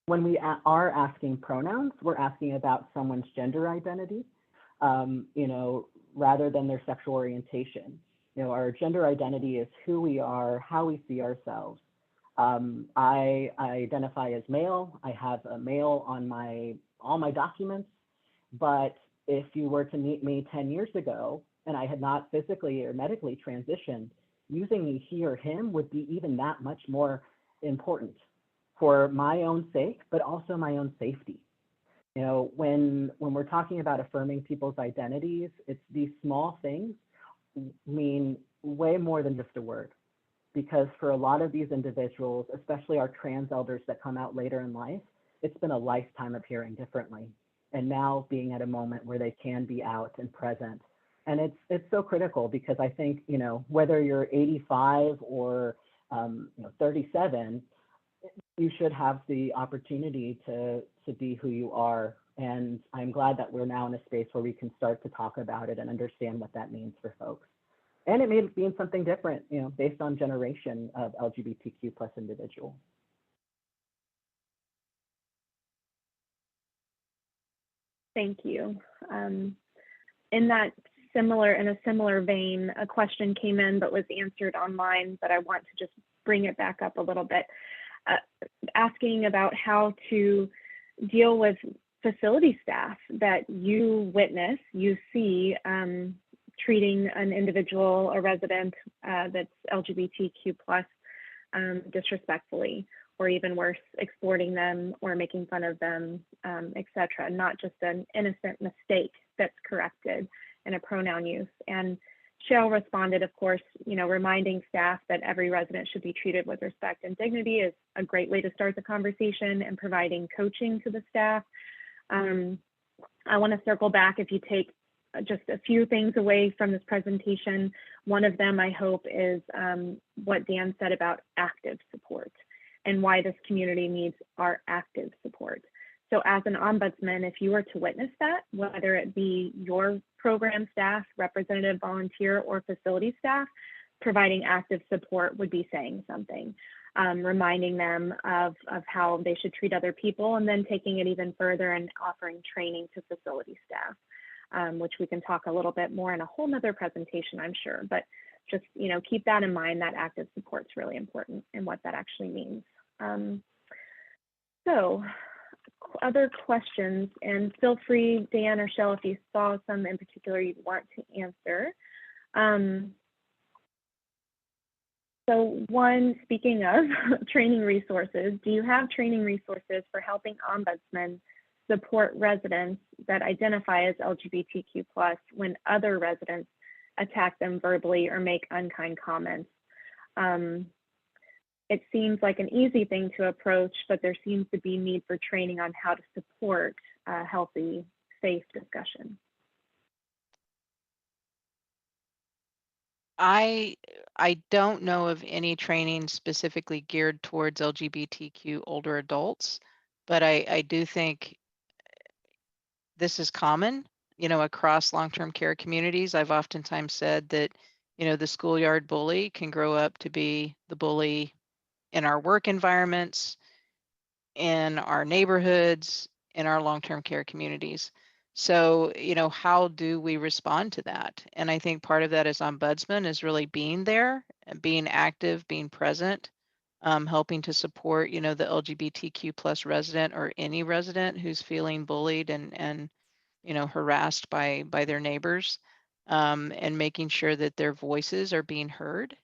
when we are asking pronouns, we're asking about someone's gender identity, you know, rather than their sexual orientation. You know, our gender identity is who we are, how we see ourselves. I identify as male. I have a male on all my documents, but if you were to meet me 10 years ago and I had not physically or medically transitioned, using he or him would be even that much more important for my own sake, but also my own safety. You know, when we're talking about affirming people's identities, it's these small things mean way more than just a word. Because for a lot of these individuals, especially our trans elders that come out later in life, it's been a lifetime of hearing differently. And now being at a moment where they can be out and present. And it's so critical because I think, you know, whether you're 85 or 37, you should have the opportunity to be who you are. And I'm glad that we're now in a space where we can start to talk about it and understand what that means for folks. And it may mean something different, you know, based on generation of LGBTQ plus individual. Thank you. In a similar vein, a question came in but was answered online, but I want to just bring it back up a little bit, asking about how to deal with facility staff that you witness, you see treating an individual, a resident that's LGBTQ plus disrespectfully, or even worse, exploiting them or making fun of them, etc. Not just an innocent mistake that's corrected in a pronoun use. And Cheryl responded, of course, you know, reminding staff that every resident should be treated with respect and dignity is a great way to start the conversation, and providing coaching to the staff. I want to circle back. If you take just a few things away from this presentation, one of them, I hope, is what Dan said about active support and why this community needs our active support. So as an ombudsman, if you were to witness that, whether it be your program staff, representative, volunteer, or facility staff, providing active support would be saying something, reminding them of how they should treat other people, and then taking it even further and offering training to facility staff, which we can talk a little bit more in a whole nother presentation, I'm sure. But just, you know, keep that in mind, that active support is really important and what that actually means. So other questions, and feel free, Dan or Shell, if you saw some in particular you'd want to answer. So one, speaking of training resources, do you have training resources for helping ombudsmen support residents that identify as LGBTQ+ when other residents attack them verbally or make unkind comments? It seems like an easy thing to approach, but there seems to be need for training on how to support a healthy, safe discussion. I don't know of any training specifically geared towards LGBTQ older adults, but I do think this is common, you know, across long-term care communities. I've oftentimes said that, you know, the schoolyard bully can grow up to be the bully in our work environments, in our neighborhoods, in our long-term care communities. So, you know, how do we respond to that? And I think part of that as ombudsman is really being there and being active, being present, helping to support, you know, the LGBTQ plus resident or any resident who's feeling bullied and you know, harassed by their neighbors, and making sure that their voices are being heard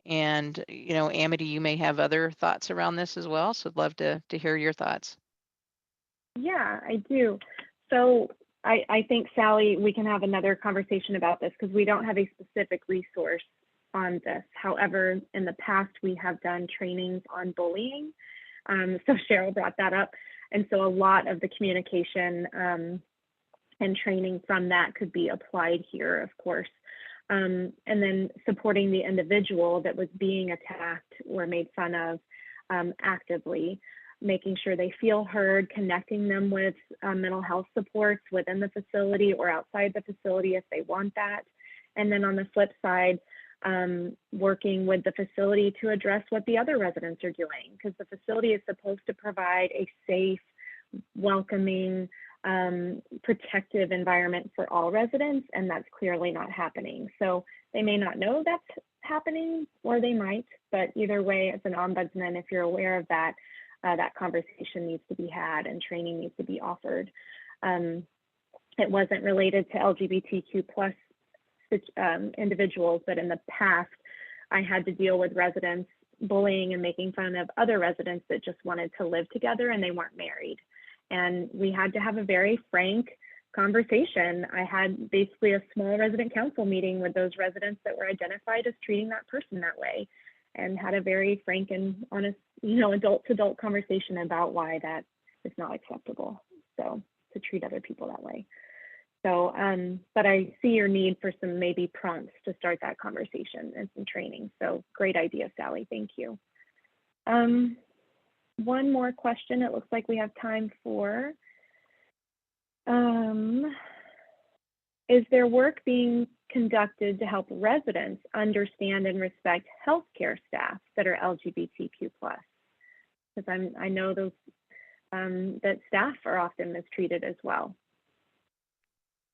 And, Amity, you may have other thoughts around this as well. So I'd love to hear your thoughts. Yeah, I do. So I think, Sally, we can have another conversation about this because we don't have a specific resource on this. However, in the past, we have done trainings on bullying. So Cheryl brought that up. And so a lot of the communication and training from that could be applied here, of course. And then supporting the individual that was being attacked or made fun of actively, making sure they feel heard, connecting them with mental health supports within the facility or outside the facility if they want that. And then on the flip side, working with the facility to address what the other residents are doing, because the facility is supposed to provide a safe, welcoming, protective environment for all residents, and that's clearly not happening. So they may not know that's happening, or they might, but either way, as an ombudsman, if you're aware of that, that conversation needs to be had and training needs to be offered. It wasn't related to LGBTQ plus individuals, but in the past, I had to deal with residents bullying and making fun of other residents that just wanted to live together and they weren't married. And we had to have a very frank conversation. I had basically a small resident council meeting with those residents that were identified as treating that person that way, and had a very frank and honest, adult to adult conversation about why that is not acceptable. So to treat other people that way. So, but I see your need for some maybe prompts to start that conversation and some training. So great idea, Sally, thank you. One more question it looks like we have time for. Is there work being conducted to help residents understand and respect healthcare staff that are LGBTQ+? Because I know those that staff are often mistreated as well.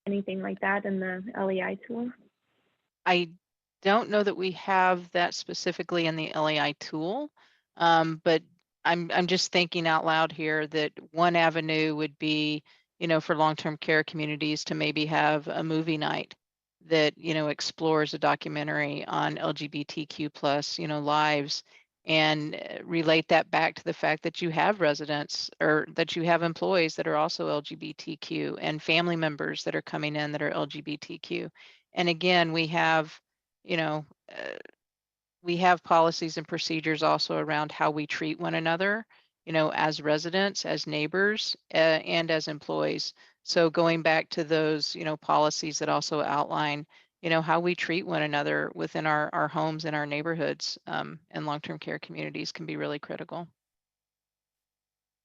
Anything like that in the LEI tool? I don't know that we have that specifically in the LEI tool, but I'm just thinking out loud here that one avenue would be, for long-term care communities to maybe have a movie night that, explores a documentary on LGBTQ plus, lives, and relate that back to the fact that you have residents or that you have employees that are also LGBTQ and family members that are coming in that are LGBTQ. And again, we have, we have policies and procedures also around how we treat one another, as residents, as neighbors, and as employees. So going back to those, policies that also outline, how we treat one another within our homes and our neighborhoods and long-term care communities can be really critical.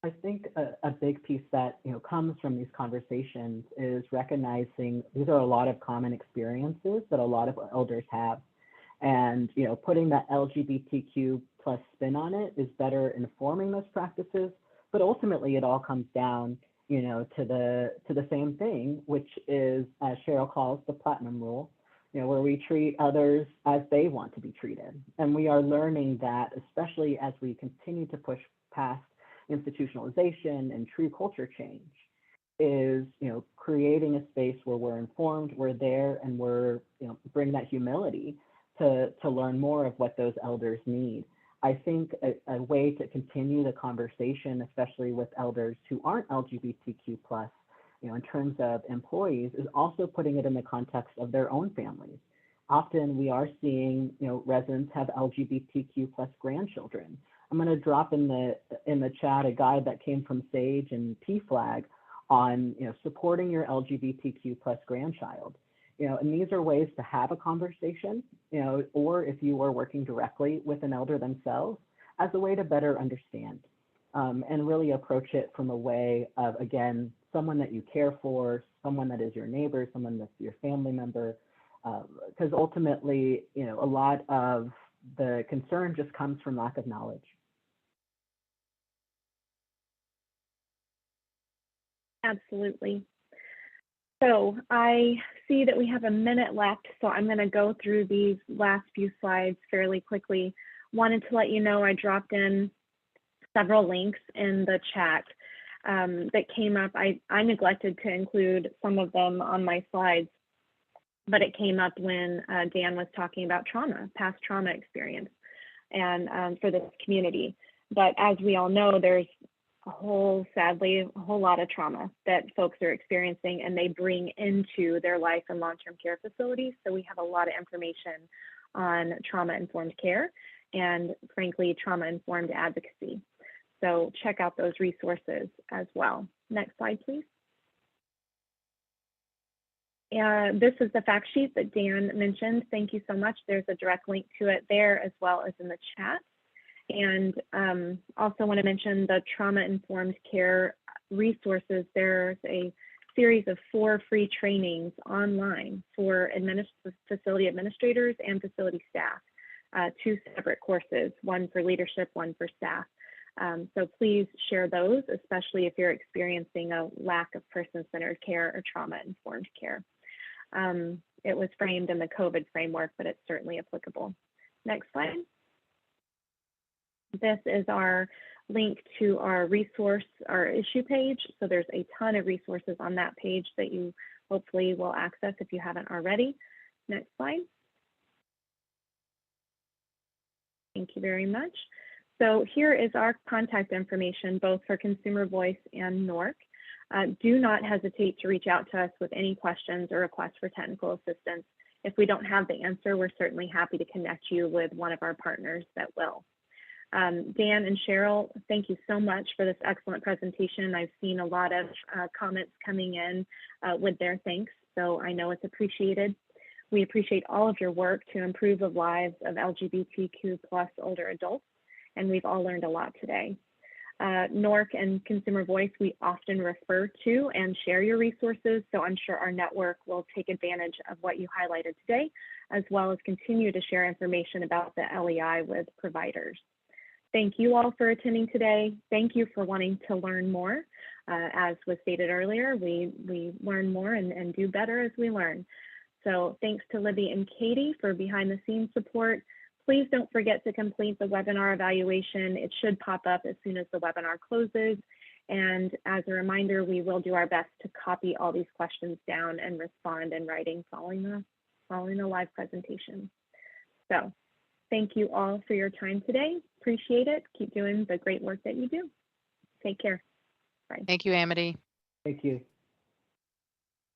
I think a big piece that comes from these conversations is recognizing these are a lot of common experiences that a lot of elders have. And putting that LGBTQ plus spin on it is better informing those practices, but ultimately it all comes down, to the same thing, which is, as Cheryl calls, the platinum rule, where we treat others as they want to be treated. And we are learning that, especially as we continue to push past institutionalization and true culture change, is creating a space where we're informed, we're there, and we're bring that humility to learn more of what those elders need. I think a way to continue the conversation, especially with elders who aren't LGBTQ+, in terms of employees, is also putting it in the context of their own families. Often we are seeing, residents have LGBTQ+ grandchildren. I'm going to drop in the chat a guide that came from SAGE and PFLAG on, supporting your LGBTQ+ grandchild. And these are ways to have a conversation, or if you are working directly with an elder themselves, as a way to better understand and really approach it from a way of, again, someone that you care for, someone that is your neighbor, someone that's your family member, because ultimately, a lot of the concern just comes from lack of knowledge. Absolutely. So I see that we have a minute left, so I'm going to go through these last few slides fairly quickly. Wanted to let you know I dropped in several links in the chat that came up. I neglected to include some of them on my slides, but it came up when Dan was talking about trauma, past trauma experience, and for this community. But as we all know, there's sadly, a whole lot of trauma that folks are experiencing and they bring into their life in long-term care facilities. So we have a lot of information on trauma-informed care and, frankly, trauma-informed advocacy. So check out those resources as well. Next slide, please. This is the fact sheet that Dan mentioned. Thank you so much. There's a direct link to it there as well as in the chat. And also want to mention the trauma-informed care resources. There's a series of 4 free trainings online for facility administrators and facility staff, 2 separate courses, one for leadership, one for staff. So please share those, especially if you're experiencing a lack of person-centered care or trauma-informed care. It was framed in the COVID framework, but it's certainly applicable. Next slide. This is our link to our resource, our issue page. So there's a ton of resources on that page that you hopefully will access if you haven't already. Next slide. Thank you very much. So here is our contact information, both for Consumer Voice and NORC. Do not hesitate to reach out to us with any questions or requests for technical assistance. If we don't have the answer, we're certainly happy to connect you with one of our partners that will. Dan and Cheryl, thank you so much for this excellent presentation. I've seen a lot of comments coming in with their thanks, so I know it's appreciated. We appreciate all of your work to improve the lives of LGBTQ+ older adults, and we've all learned a lot today. NORC and Consumer Voice, we often refer to and share your resources, so I'm sure our network will take advantage of what you highlighted today, as well as continue to share information about the LEI with providers. Thank you all for attending today. Thank you for wanting to learn more. As was stated earlier, we learn more and do better as we learn. So thanks to Libby and Katie for behind the scenes support. Please don't forget to complete the webinar evaluation. It should pop up as soon as the webinar closes. And as a reminder, we will do our best to copy all these questions down and respond in writing following the live presentation. So thank you all for your time today. Appreciate it. Keep doing the great work that you do. Take care. Bye. Thank you, Amity. Thank you.